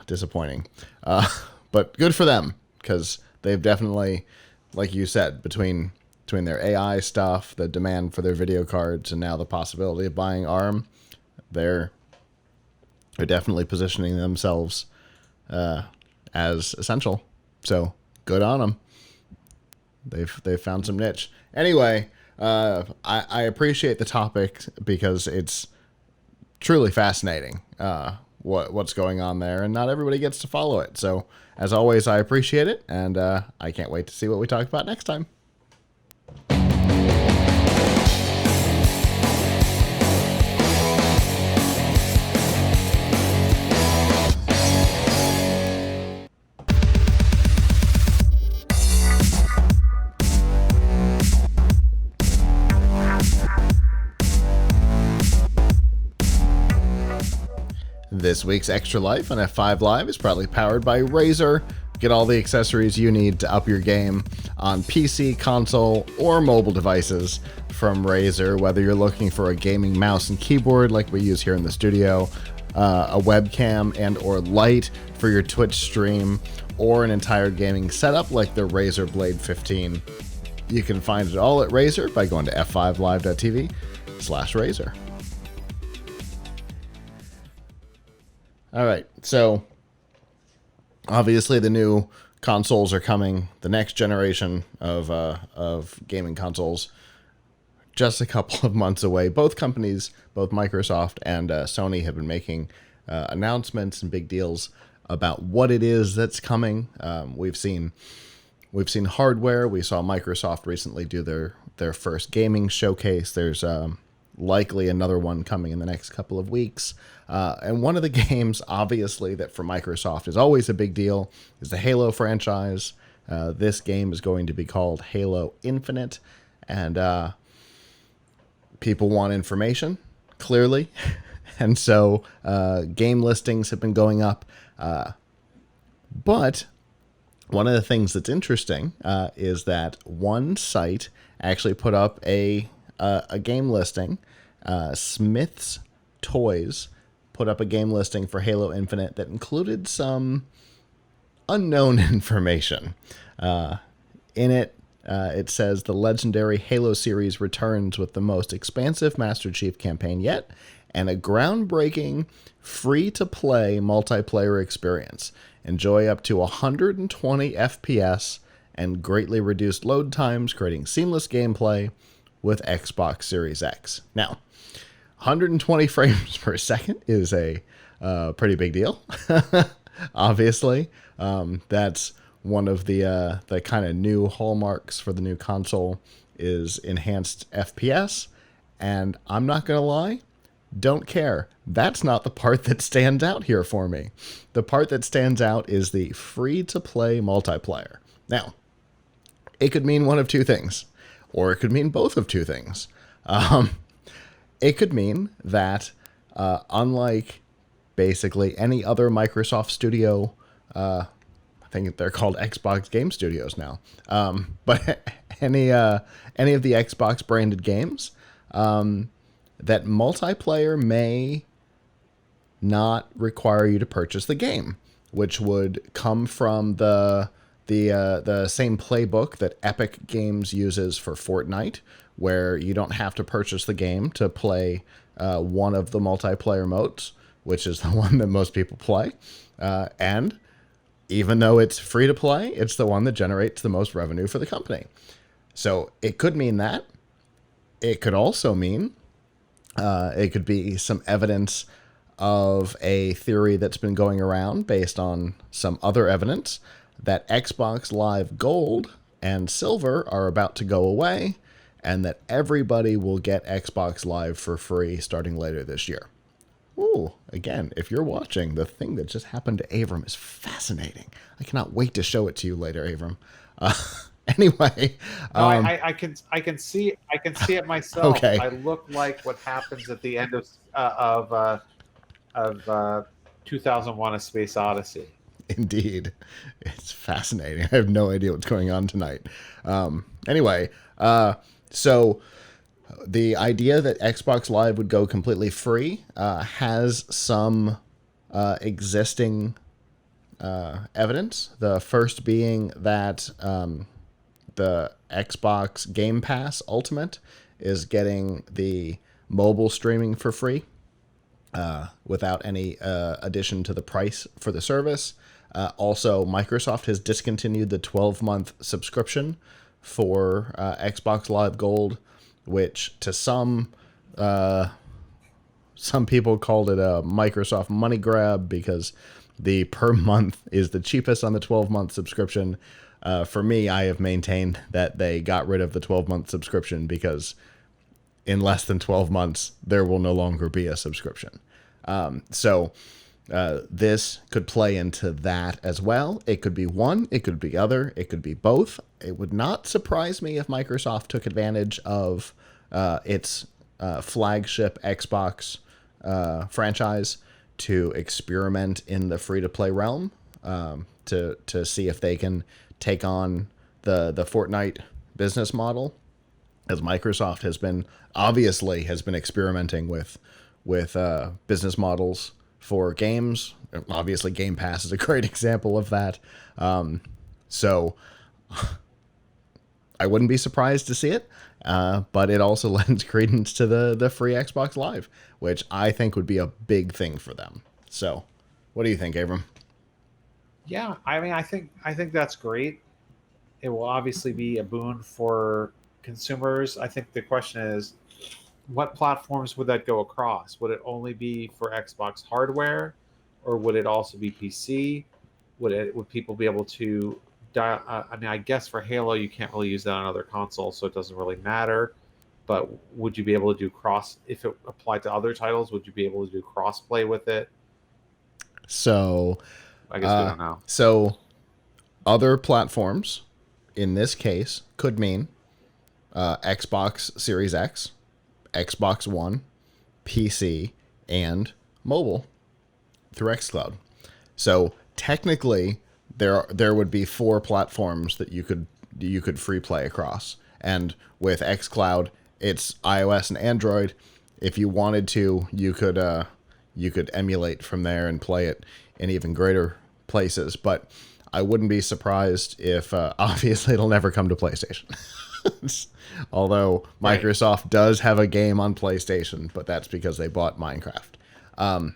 disappointing. But good for them, because they've definitely, like you said, between their AI stuff, the demand for their video cards, and now the possibility of buying ARM, they're definitely positioning themselves as essential. So good on them. They've found some niche. Anyway, I appreciate the topic because it's truly fascinating. what's going on there, and not everybody gets to follow it. So, as always, I appreciate it, and I can't wait to see what we talk about next time. This week's Extra Life on F5 Live is proudly powered by Razer. Get all the accessories you need to up your game on PC, console, or mobile devices from Razer, whether you're looking for a gaming mouse and keyboard like we use here in the studio, a webcam and or light for your Twitch stream, or an entire gaming setup like the Razer Blade 15. You can find it all at Razer by going to f5live.tv/Razer. All right, so obviously the new consoles are coming, the next generation of gaming consoles, just a couple of months away. Both companies, both Microsoft and Sony, have been making announcements and big deals about what it is that's coming. We've seen hardware. We saw Microsoft recently do their first gaming showcase. There's likely another one coming in the next couple of weeks. And one of the games, obviously, that for Microsoft is always a big deal is the Halo franchise. This game is going to be called Halo Infinite. And people want information, clearly. And so game listings have been going up. But one of the things that's interesting is that one site actually put up a game listing. Smith's Toys put up a game listing for Halo Infinite that included some unknown information. In it, it says the legendary Halo series returns with the most expansive Master Chief campaign yet and a groundbreaking free-to-play multiplayer experience. Enjoy up to 120 FPS and greatly reduced load times, creating seamless gameplay with Xbox Series X. Now, 120 frames per second is a pretty big deal. Obviously, that's one of the kind of new hallmarks for the new console is enhanced FPS. And I'm not going to lie, don't care. That's not the part that stands out here for me. The part that stands out is the free-to-play multiplayer. Now, it could mean one of two things, or it could mean both of two things. It could mean that, unlike basically any other Microsoft studio, I think they're called Xbox Game Studios now, but any of the Xbox branded games, that multiplayer may not require you to purchase the game, which would come from the same playbook that Epic Games uses for Fortnite, where you don't have to purchase the game to play one of the multiplayer modes, which is the one that most people play. And even though it's free to play, it's the one that generates the most revenue for the company. So it could mean that. It could also mean it could be some evidence of a theory that's been going around based on some other evidence that Xbox Live Gold and Silver are about to go away, and that everybody will get Xbox Live for free starting later this year. Ooh, again, if you're watching, the thing that just happened to Avram is fascinating. I cannot wait to show it to you later, Avram. Anyway, no, I can see it myself. Okay. I look like what happens at the end of 2001: A Space Odyssey. Indeed, it's fascinating. I have no idea what's going on tonight. Anyway, so the idea that Xbox Live would go completely free has some existing evidence. The first being that the Xbox Game Pass Ultimate is getting the mobile streaming for free without any addition to the price for the service. Also, Microsoft has discontinued the 12-month subscription for Xbox Live Gold, which to some some people called it a Microsoft money grab because the per month is the cheapest on the 12-month subscription. For me, I have maintained that they got rid of the 12-month subscription because in less than 12 months, there will no longer be a subscription. So this could play into that as well. It could be one, it could be other, it could be both. It would not surprise me if Microsoft took advantage of its flagship Xbox franchise to experiment in the free-to-play realm, to see if they can take on the Fortnite business model, as Microsoft has been experimenting with business models for games. Obviously, Game Pass is a great example of that. So I wouldn't be surprised to see it, but it also lends credence to the free Xbox Live, which I think would be a big thing for them. So what do you think, Avram? Yeah, I mean, I think that's great. It will obviously be a boon for consumers. I think the question is, what platforms would that go across? Would it only be for Xbox hardware, or would it also be PC? Would people be able to dial? I mean, I guess for Halo you can't really use that on other consoles, so it doesn't really matter. But would you be able to do cross if it applied to other titles? Would you be able to do cross play with it? So I guess we don't know. So other platforms in this case could mean Xbox Series X, Xbox One, PC, and mobile through xCloud. So technically, there would be 4 platforms that you could free play across. And with xCloud, it's iOS and Android. If you wanted to, you could emulate from there and play it in even greater places. But I wouldn't be surprised if obviously it'll never come to PlayStation. Although Microsoft does have a game on PlayStation, but that's because they bought Minecraft.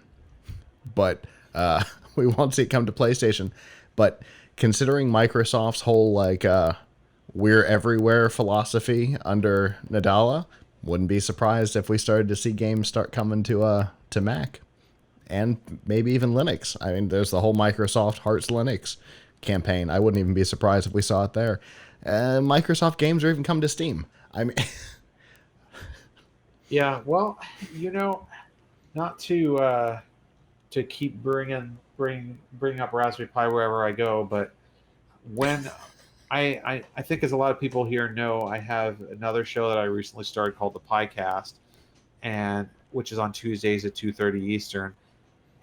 But we won't see it come to PlayStation. But considering Microsoft's whole we're everywhere philosophy under Nadella, wouldn't be surprised if we started to see games start coming to Mac and maybe even Linux. I mean, there's the whole Microsoft Hearts Linux campaign. I wouldn't even be surprised if we saw it there. Microsoft games are even come to Steam. I mean, yeah. Well, not to keep bringing up Raspberry Pi wherever I go, but when I think, as a lot of people here know, I have another show that I recently started called the PiCast, and which is on Tuesdays at 2:30 Eastern.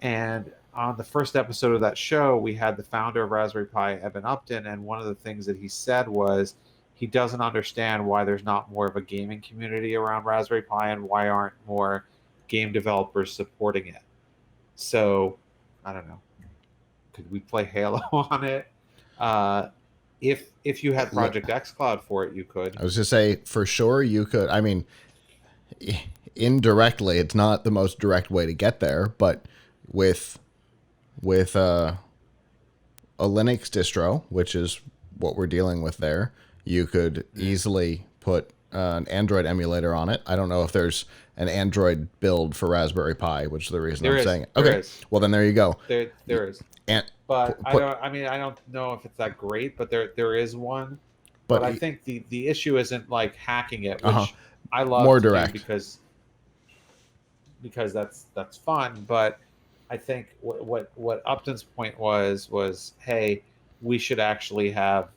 And on the first episode of that show, we had the founder of Raspberry Pi, Evan Upton, and one of the things that he said was he doesn't understand why there's not more of a gaming community around Raspberry Pi and why aren't more game developers supporting it. So, I don't know. Could we play Halo on it? If you had Project xCloud for it, you could. I was going to say, for sure you could. I mean, indirectly, it's not the most direct way to get there, but with a Linux distro, which is what we're dealing with there, you could easily put an Android emulator on it. I don't know if there's an Android build for Raspberry Pi, which is the reason I'm saying it. Okay, well then there you go. There is. But I don't know if it's that great, but there is one. But I think the issue isn't like hacking it, which I love more to direct do because that's fun. But I think what Upton's point was, hey, we should actually have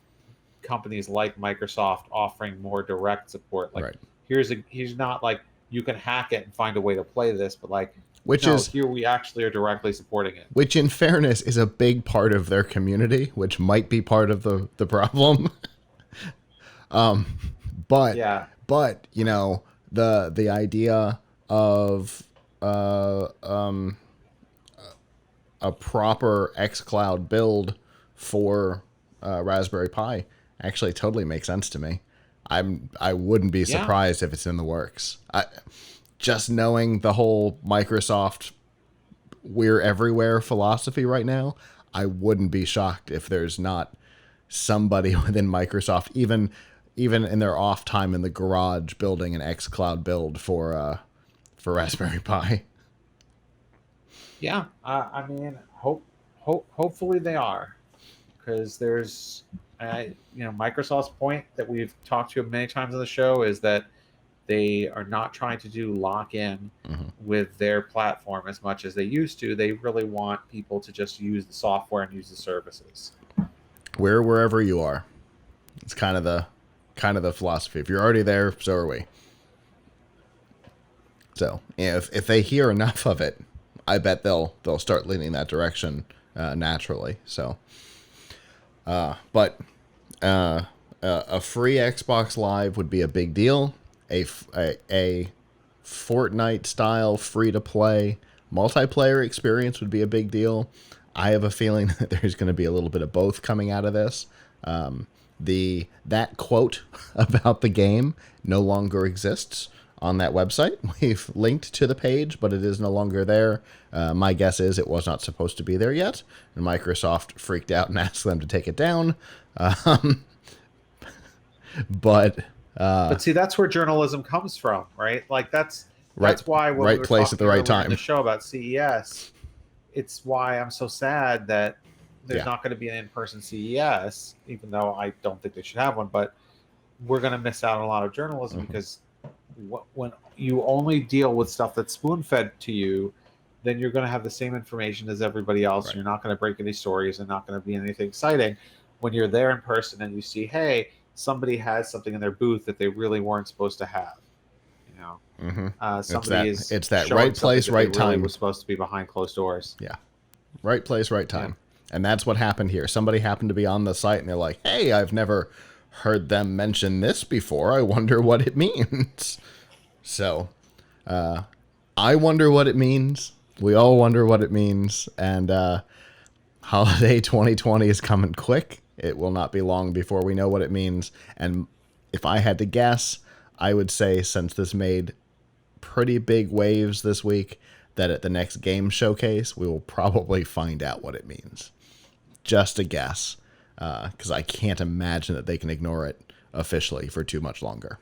companies like Microsoft offering more direct support. Like here's not like you can hack it and find a way to play this, but like here we actually are directly supporting it. Which, in fairness, is a big part of their community, which might be part of the problem. But the idea of a proper xCloud build for Raspberry Pi actually totally makes sense to me. I wouldn't be surprised if it's in the works. Just knowing the whole Microsoft we're everywhere philosophy right now, I wouldn't be shocked if there's not somebody within Microsoft, even in their off time in the garage, building an xCloud build for Raspberry Pi. Yeah, I mean, hopefully they are, because there's, Microsoft's point that we've talked to many times on the show is that they are not trying to do lock in Hmm. with their platform as much as they used to. They really want people to just use the software and use the services. Wherever you are, it's kind of the philosophy. If you're already there, so are we. So if they hear enough of it, I bet they'll start leaning that direction naturally. So, but a free Xbox Live would be a big deal. A Fortnite style free to play multiplayer experience would be a big deal. I have a feeling that there's going to be a little bit of both coming out of this. That quote about the game no longer exists on that website. We've linked to the page, but it is no longer there. My guess is it was not supposed to be there yet, and Microsoft freaked out and asked them to take it down. But But see, that's where journalism comes from, right? Like right, that's why when we right were place at the talking right earlier in the time. show about CES, it's why I'm so sad that there's Yeah. not going to be an in-person CES, even though I don't think they should have one. But we're going to miss out on a lot of journalism Mhm. because when you only deal with stuff that's spoon-fed to you, then you're going to have the same information as everybody else. Right. You're not going to break any stories and not going to be anything exciting. When you're there in person and you see, hey, somebody has something in their booth that they really weren't supposed to have, you know, Mm-hmm. somebody is It's that showing right something place, that they right really time. was supposed to be behind closed doors. Yeah. Right place, right Yeah. time. And that's what happened here. Somebody happened to be on the site and they're like, hey, I've never heard them mention this before. I wonder what it means. So, I wonder what it means. We all wonder what it means. And holiday 2020 is coming quick. It will not be long before we know what it means. And if I had to guess, I would say since this made pretty big waves this week, that at the next game showcase, we will probably find out what it means. Just a guess, because I can't imagine that they can ignore it officially for too much longer.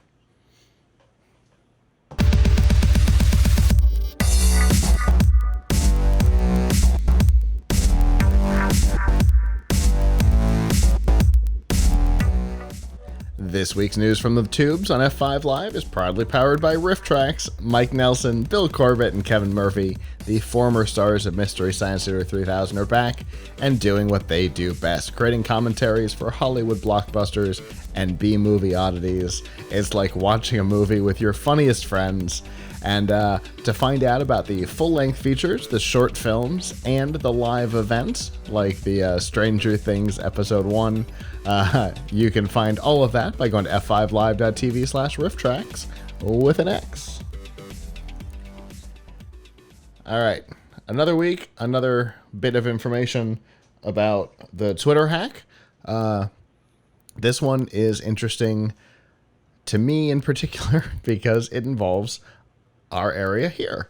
This week's news from the tubes on F5 Live is proudly powered by RiffTrax. Mike Nelson, Bill Corbett, and Kevin Murphy, the former stars of Mystery Science Theater 3000, are back and doing what they do best, creating commentaries for Hollywood blockbusters and B-movie oddities. It's like watching a movie with your funniest friends. And to find out about the full-length features, the short films, and the live events, like the Stranger Things Episode 1, you can find all of that by going to f5live.tv/rifftracks with an X. All right. Another week, another bit of information about the Twitter hack. This one is interesting to me in particular because it involves our area here.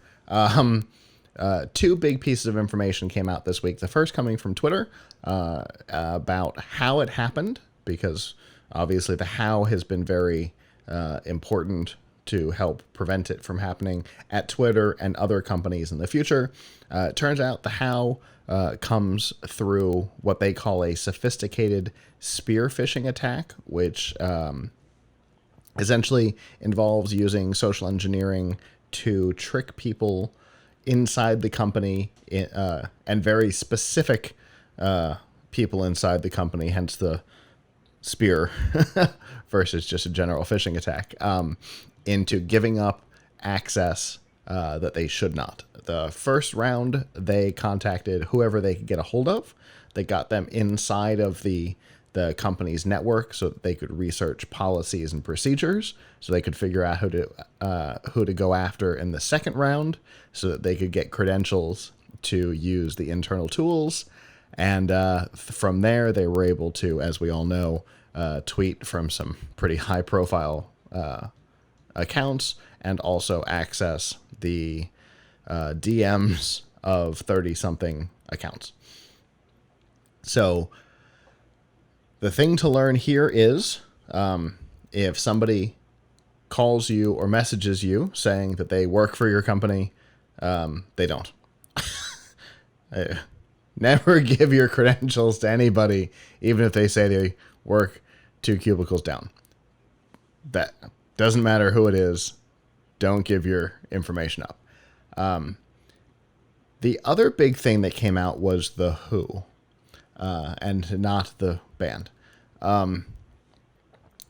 Two big pieces of information came out this week. The first coming from Twitter about how it happened, because obviously the how has been very important to help prevent it from happening at Twitter and other companies in the future. It turns out the how comes through what they call a sophisticated spear phishing attack, which essentially involves using social engineering to trick people inside the company and very specific people inside the company, hence the spear versus just a general phishing attack, into giving up access that they should not. The first round, they contacted whoever they could get a hold of. They got them inside of the company's network so that they could research policies and procedures, so they could figure out who to go after in the second round, so that they could get credentials to use the internal tools. And from there, they were able to, as we all know, tweet from some pretty high-profile accounts and also access the DMs of 30-something accounts. So the thing to learn here is if somebody calls you or messages you saying that they work for your company, they don't. Never give your credentials to anybody, even if they say they work 2 cubicles down. That doesn't matter who it is. Don't give your information up. The other big thing that came out was The Who, and not the band.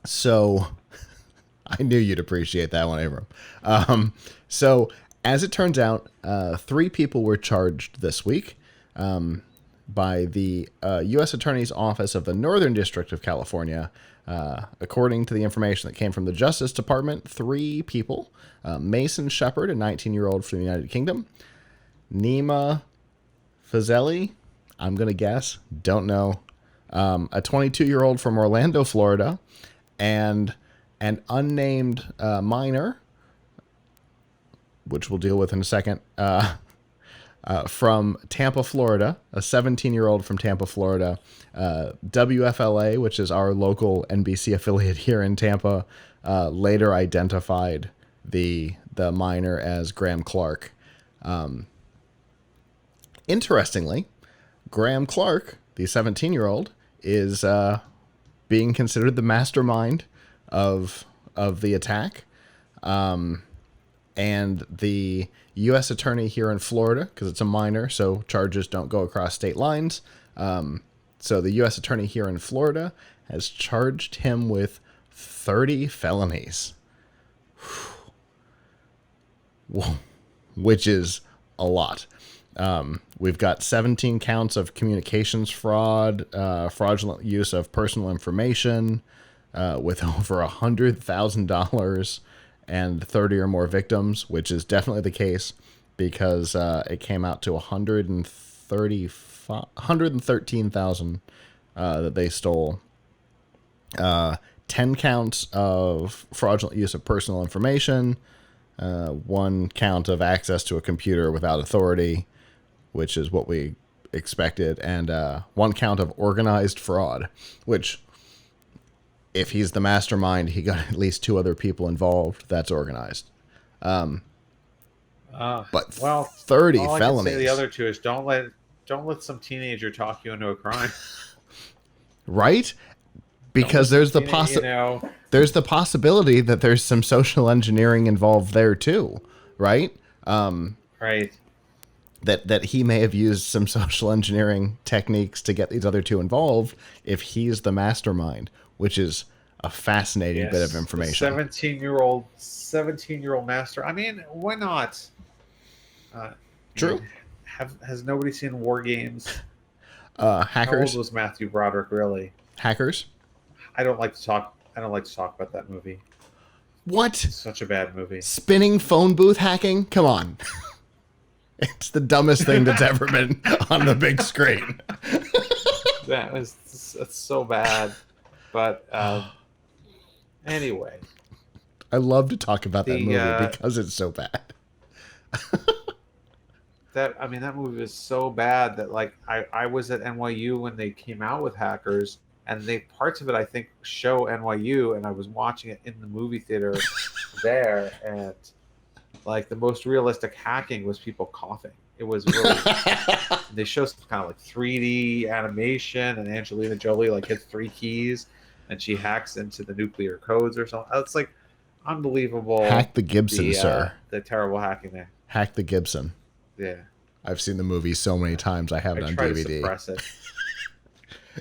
So I knew you'd appreciate that one, Avram. So as it turns out, 3 people were charged this week by the U.S. Attorney's Office of the Northern District of California. According to the information that came from the Justice Department, 3 people. Mason Shepard, a 19-year-old from the United Kingdom. Nima Fazeli, I'm going to guess, don't know. A 22-year-old from Orlando, Florida. And an unnamed minor, which we'll deal with in a second, from Tampa, Florida, a 17-year-old from Tampa, Florida. WFLA, which is our local NBC affiliate here in Tampa, later identified the minor as Graham Clark. Interestingly, Graham Clark, the 17-year-old, is being considered the mastermind of the attack. And the U.S. attorney here in Florida, because it's a minor, so charges don't go across state lines. So the U.S. attorney here in Florida has charged him with 30 felonies, which is a lot. We've got 17 counts of communications fraud, fraudulent use of personal information, with over $100,000 and 30 or more victims, which is definitely the case because it came out to $113,000 that they stole. 10 counts of fraudulent use of personal information, 1 count of access to a computer without authority, which is what we expected, and 1 count of organized fraud, which, if he's the mastermind, he got at least 2 other people involved. That's organized. But 30 all felonies. I can say the other 2 is don't let some teenager talk you into a crime. Right? Because there's the possibility that there's some social engineering involved there too, right? Right. That he may have used some social engineering techniques to get these other 2 involved if he's the mastermind, which is a fascinating bit of information. 17-year-old master. I mean, why not? True. Has nobody seen War Games? Hackers. How old was Matthew Broderick really? Hackers. I don't like to talk about that movie. What? It's such a bad movie. Spinning phone booth hacking? Come on. It's the dumbest thing that's ever been on the big screen. It's so bad. But anyway. I love to talk about that movie because it's so bad. That movie was so bad that like I was at NYU when they came out with Hackers, and parts of it I think show NYU, and I was watching it in the movie theater there, and like the most realistic hacking was people coughing. It was really they show some kind of like 3D animation, and Angelina Jolie like hits 3 keys and she hacks into the nuclear codes or something. It's like unbelievable. Hack the Gibson, sir. The terrible hacking there. Hack the Gibson. Yeah. I've seen the movie so many times. I have it on DVD.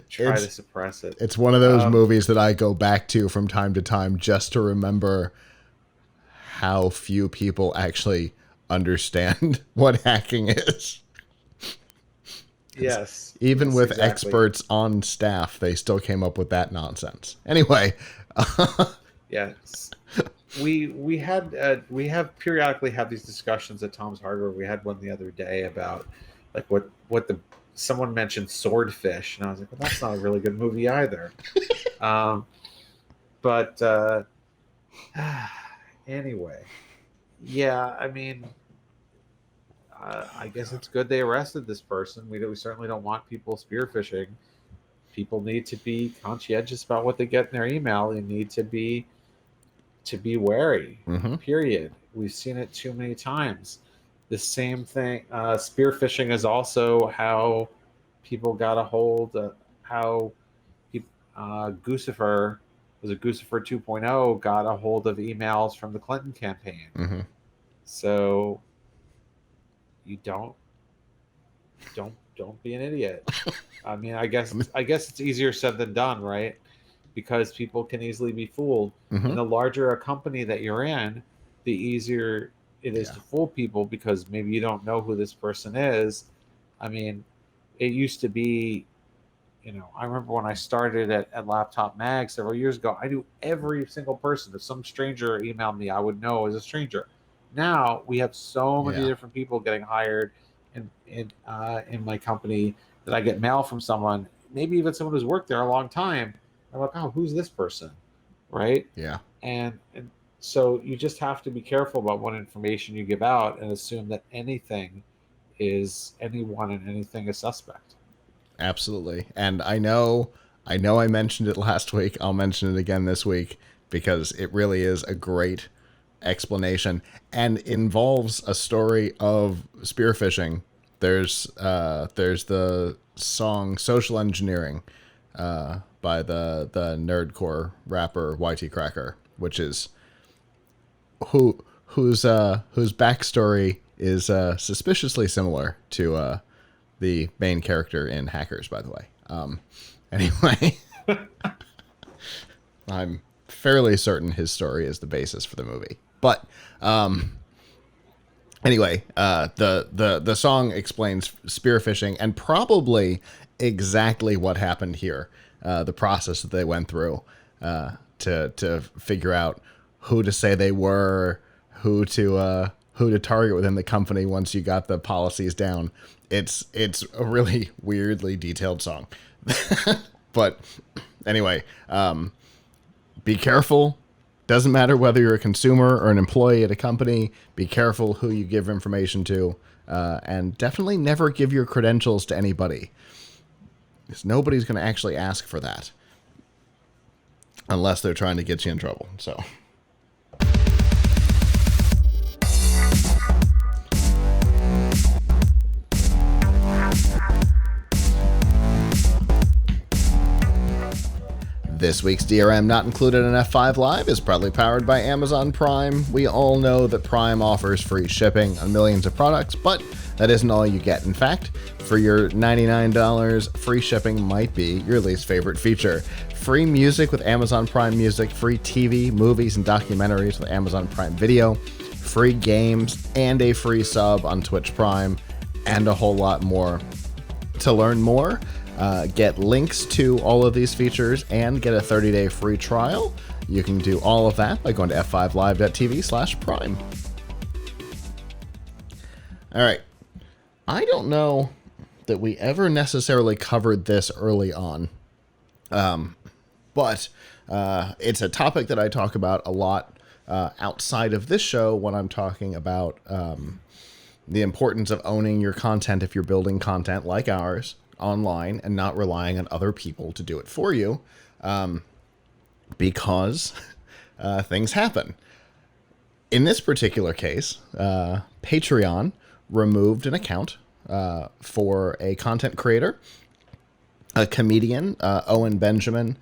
Try to suppress it. It's one of those movies that I go back to from time to time just to remember how few people actually understand what hacking is. Yes. Even yes, with exactly. experts on staff, they still came up with that nonsense. Anyway. Yes. We have periodically had these discussions at Tom's Hardware. We had one the other day about like someone mentioned Swordfish, and I was like, well, that's not a really good movie either. But anyway, yeah, I mean, I guess it's good they arrested this person. We certainly don't want people spearfishing. People need to be conscientious about what they get in their email. They need to be wary. Mm-hmm. Period. We've seen it too many times. The same thing. Spear phishing is also how people got a hold of how Guccifer, was it Guccifer 2.0, got a hold of emails from the Clinton campaign. Mm-hmm. So you don't be an idiot. I mean, I guess it's easier said than done, right? Because people can easily be fooled. Mm-hmm. And the larger a company that you're in, the easier it is to fool people, because maybe you don't know who this person is. I mean, it used to be, I remember when I started at Laptop Mag several years ago, I knew every single person. If some stranger emailed me, I would know as a stranger. Now we have so many different people getting hired in my company that I get mail from someone, maybe even someone who's worked there a long time. I'm like, oh, who's this person, right? Yeah. And so you just have to be careful about what information you give out, and assume that anyone and anything is suspect. Absolutely. And I know I mentioned it last week. I'll mention it again this week because it really is a great explanation and involves a story of spear phishing. There's the song Social Engineering by the nerdcore rapper YT Cracker, which is whose backstory is suspiciously similar to the main character in Hackers, by the way. Anyway, I'm fairly certain his story is the basis for the movie. But anyway, the song explains spear phishing and probably exactly what happened here, the process that they went through to figure out who to say they were, who to target within the company once you got the policies down. It's a really weirdly detailed song. But anyway, be careful. Doesn't matter whether you're a consumer or an employee at a company. Be careful who you give information to, and definitely never give your credentials to anybody, because nobody's going to actually ask for that unless they're trying to get you in trouble. So. This week's DRM Not Included in F5 Live is proudly powered by Amazon Prime. We all know that Prime offers free shipping on millions of products, but that isn't all you get. In fact, for your $99, free shipping might be your least favorite feature. Free music with Amazon Prime Music, free TV, movies, and documentaries with Amazon Prime Video, free games, and a free sub on Twitch Prime, and a whole lot more. To learn more, get links to all of these features and get a 30-day free trial. You can do all of that by going to f5live.tv/prime. All right. I don't know that we ever necessarily covered this early on, but it's a topic that I talk about a lot outside of this show when I'm talking about the importance of owning your content if you're building content like ours online and not relying on other people to do it for you, because things happen. In this particular case, Patreon removed an account for a content creator, a comedian, Owen Benjamin.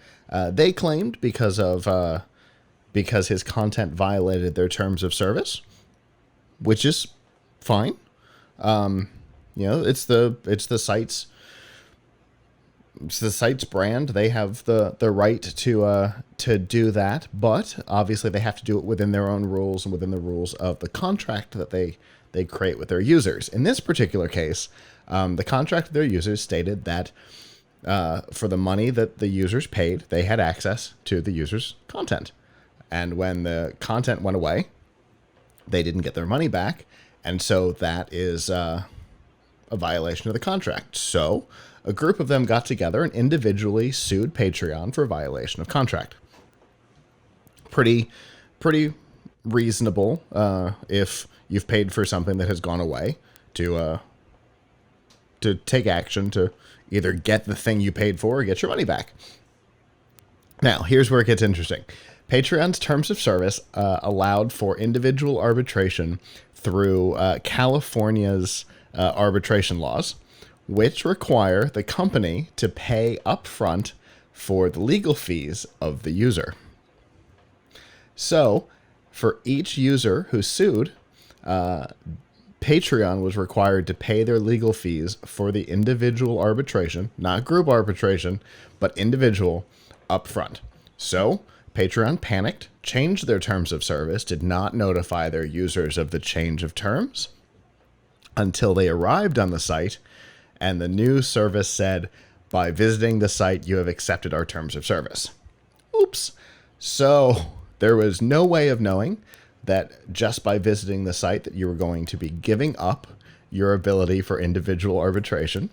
They claimed because his content violated their terms of service, which is fine. It's the site's brand. They have the right to do that, but obviously they have to do it within their own rules and within the rules of the contract that they create with their users. In this particular case, the contract with their users stated that for the money that the users paid, they had access to the users' content. And when the content went away, they didn't get their money back. And so that is a violation of the contract. So a group of them got together and individually sued Patreon for violation of contract. Pretty reasonable if you've paid for something that has gone away to take action to either get the thing you paid for or get your money back. Now, here's where it gets interesting. Patreon's terms of service allowed for individual arbitration through California's arbitration laws, which require the company to pay upfront for the legal fees of the user. So, for each user who sued, Patreon was required to pay their legal fees for the individual arbitration, not group arbitration, but individual, upfront. So, Patreon panicked, changed their terms of service, did not notify their users of the change of terms until they arrived on the site, and the new service said, by visiting the site, you have accepted our terms of service. Oops. So, there was no way of knowing that just by visiting the site that you were going to be giving up your ability for individual arbitration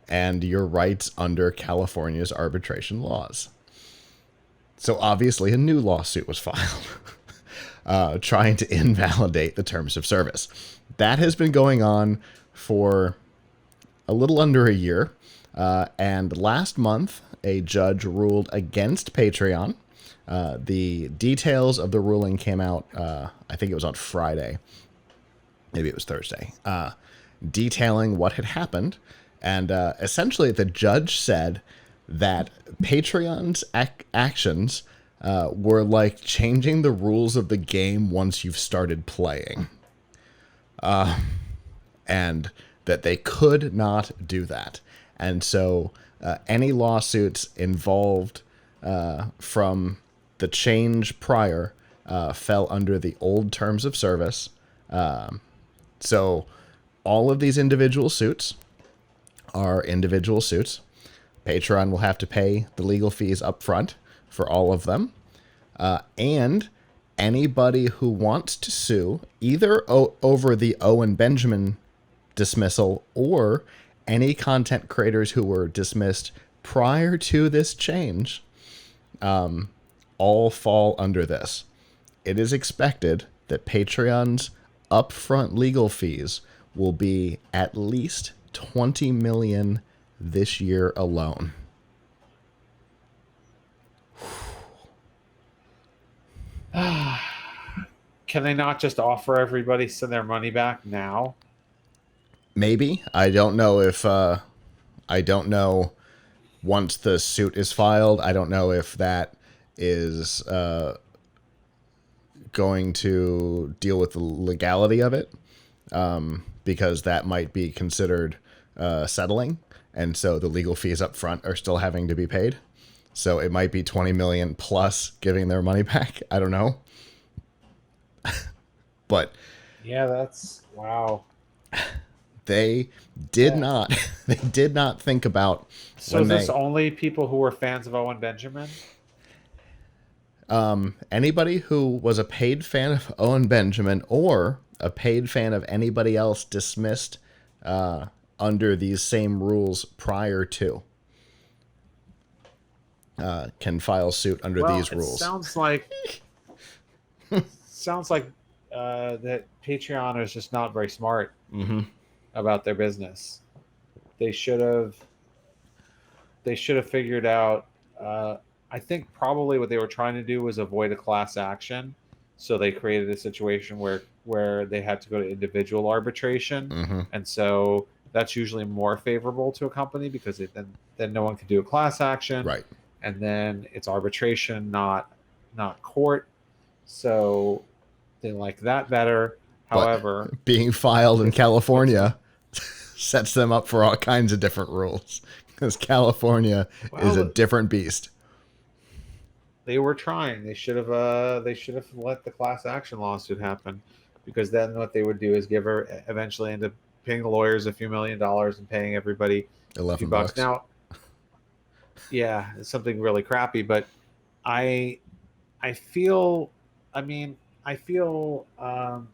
and your rights under California's arbitration laws. So obviously a new lawsuit was filed trying to invalidate the terms of service. That has been going on for a little under a year. And last month, a judge ruled against Patreon. The details of the ruling came out, I think it was on Friday. Maybe it was Thursday. Detailing what had happened. And essentially, the judge said that Patreon's actions were like changing the rules of the game once you've started playing. And that they could not do that. And so any lawsuits involved from the change prior fell under the old terms of service. So all of these individual suits are individual suits. Patreon will have to pay the legal fees up front for all of them. And anybody who wants to sue, either over the Owen Benjamin dismissal or any content creators who were dismissed prior to this change, all fall under this. It is expected that Patreon's upfront legal fees will be at least $20 million this year alone. Can they not just offer everybody send their money back now? Maybe. I don't know if I don't know once the suit is filed. I don't know if that is going to deal with the legality of it, because that might be considered settling, and so the legal fees up front are still having to be paid. So it might be 20 million plus giving their money back. I don't know. But yeah, that's wow. They did not think about. So is this only people who were fans of Owen Benjamin? Anybody who was a paid fan of Owen Benjamin or a paid fan of anybody else dismissed under these same rules prior to can file suit under these rules. Sounds like that Patreon is just not very smart about their business. They should have figured out. I think probably what they were trying to do was avoid a class action, so they created a situation where they had to go to individual arbitration, and so that's usually more favorable to a company because then no one can do a class action, right? And then it's arbitration, not court, so they like that better. However, but being filed in California sets them up for all kinds of different rules because California is a different beast. They were trying. They should have let the class action lawsuit happen, because then what they would do is eventually end up paying the lawyers a few $1 million and paying everybody $11. Now, yeah, it's something really crappy, but I feel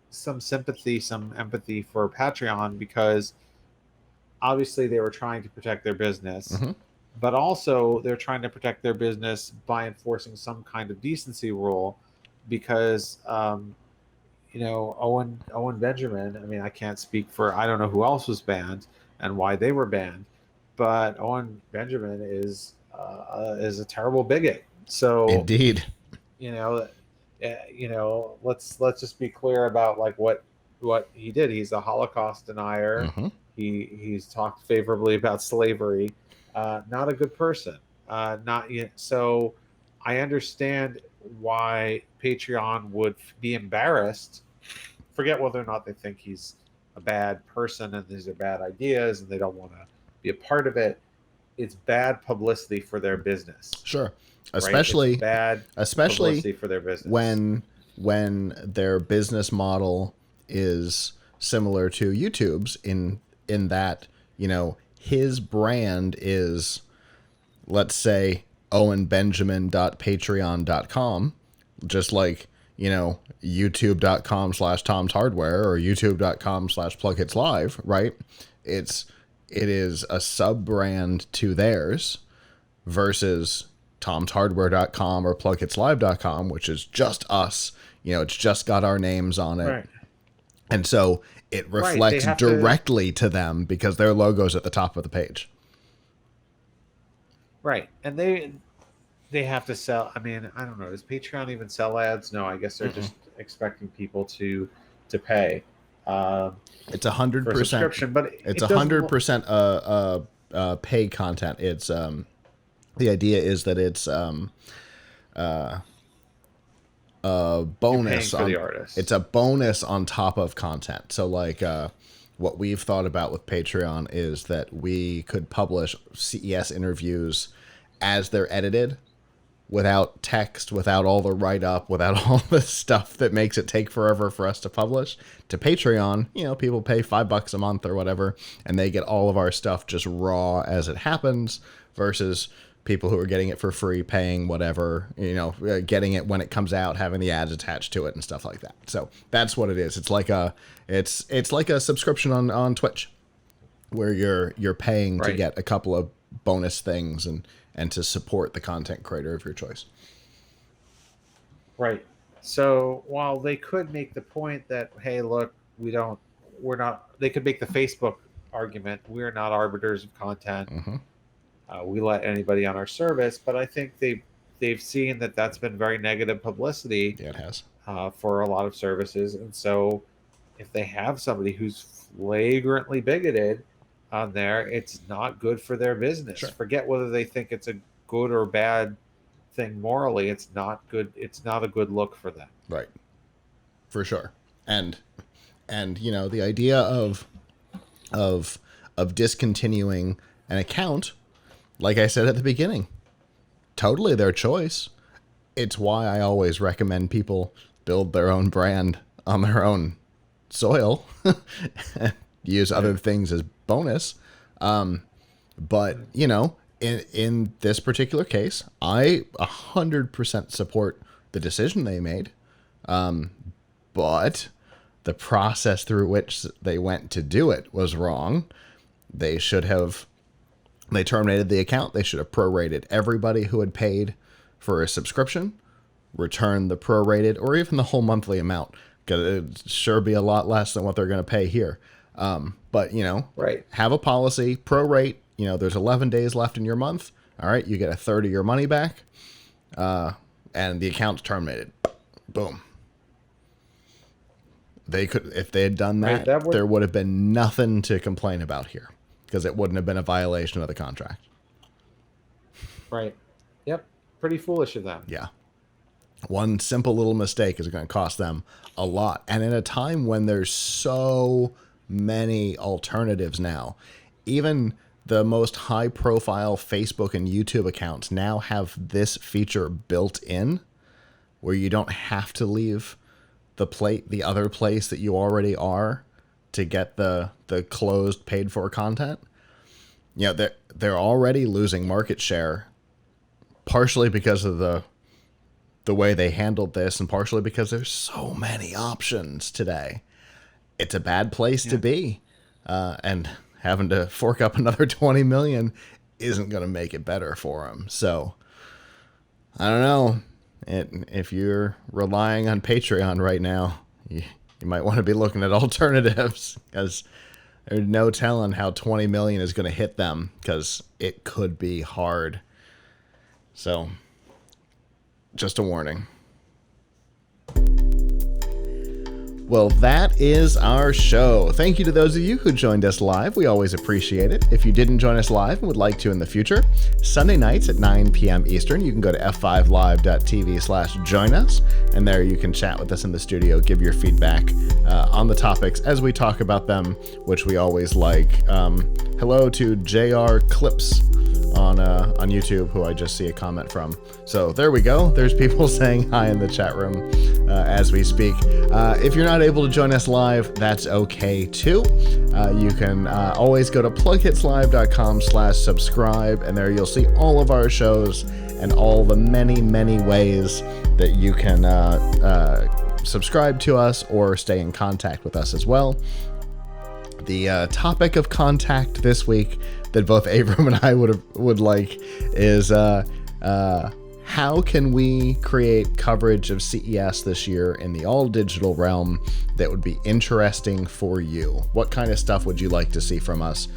some sympathy, some empathy for Patreon, because obviously they were trying to protect their business, but also they're trying to protect their business by enforcing some kind of decency rule, because Owen Benjamin, I mean, I can't speak for, I don't know who else was banned and why they were banned, but Owen Benjamin is a terrible bigot. So indeed, let's just be clear about like what what he did. He's a Holocaust denier. Mm-hmm. He's talked favorably about slavery. Not a good person. Not yet. So I understand why Patreon would be embarrassed. Forget whether or not they think he's a bad person and these are bad ideas and they don't want to be a part of it. It's bad publicity for their business. Sure. Especially bad publicity for their business. When their business model is similar to YouTube's in that, his brand is, let's say, owenbenjamin.patreon.com, just like, youtube.com/Tom's Hardware or youtube.com/PLUGHITZ Live, right? It is a sub brand to theirs versus tomshardware.com or PLUGHITZLive.com, which is just us. It's just got our names on it. Right. And so it reflects directly to them because their logo's at the top of the page. Right. And they have to sell. I mean, I don't know. Does Patreon even sell ads? No, I guess they're just expecting people to pay. It's 100% subscription, but it's 100% paid content. It's the idea is that it's a bonus for the artist. It's a bonus on top of content. So like what we've thought about with Patreon is that we could publish CES interviews as they're edited, without text, without all the write-up, without all the stuff that makes it take forever for us to publish. To Patreon, people pay $5 a month or whatever, and they get all of our stuff just raw as it happens, versus people who are getting it for free, paying whatever, getting it when it comes out, having the ads attached to it and stuff like that. So that's what it is. It's like a subscription on Twitch, where you're paying to get a couple of bonus things and to support the content creator of your choice. Right. So while they could make the point that, hey, look, they could make the Facebook argument, we're not arbiters of content. Mm-hmm. We let anybody on our service, but I think they've seen that that's been very negative publicity. Yeah, it has. For a lot of services. And so if they have somebody who's flagrantly bigoted on there, it's not good for their business. Sure. Forget whether they think it's a good or bad thing morally. It's not good. It's not a good look for them. Right. For sure. And the idea of discontinuing an account, like I said at the beginning, totally their choice. It's why I always recommend people build their own brand on their own soil and use other things as bonus. But, in this particular case, I 100% support the decision they made. But the process through which they went to do it was wrong. They terminated the account. They should have prorated everybody who had paid for a subscription, return the prorated or even the whole monthly amount, because it'd sure be a lot less than what they're going to pay here. But, have a policy, prorate, there's 11 days left in your month. All right, you get a third of your money back, and the account's terminated. Boom. They could, if they had done that, there would have been nothing to complain about here, because it wouldn't have been a violation of the contract. Right. Yep. Pretty foolish of them. Yeah. One simple little mistake is going to cost them a lot. And in a time when there's so many alternatives now, even the most high profile Facebook and YouTube accounts now have this feature built in, where you don't have to leave the other place that you already are to get the closed paid for content. They're already losing market share, partially because of the way they handled this, and partially because there's so many options today. It's a bad place to be, and having to fork up another 20 million isn't going to make it better for them. So I don't know. If you're relying on Patreon right now, you might want to be looking at alternatives, because there's no telling how 20 million is going to hit them, because it could be hard. So just a warning. Well, that is our show. Thank you to those of you who joined us live. We always appreciate it. If you didn't join us live and would like to in the future, Sunday nights at 9 p.m. Eastern, you can go to f5live.tv/join us, and there you can chat with us in the studio, give your feedback on the topics as we talk about them, which we always like. Hello to JR Clips on YouTube, who I just see a comment from. So there we go. There's people saying hi in the chat room as we speak. If you're not able to join us live, that's okay too. You can always go to PLUGHITZlive.com/subscribe, and there you'll see all of our shows and all the many ways that you can subscribe to us or stay in contact with us as well. The topic of contact this week that both Avram and I would like is how can we create coverage of CES this year in the all-digital realm that would be interesting for you? What kind of stuff would you like to see from us?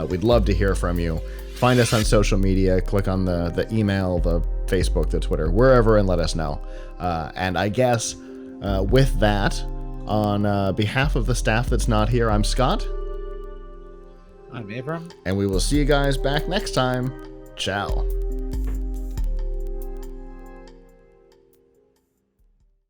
We'd love to hear from you. Find us on social media, click on the email, the Facebook, the Twitter, wherever, and let us know. And I guess with that, on behalf of the staff that's not here, I'm Scott. I'm Avram. And we will see you guys back next time. Ciao.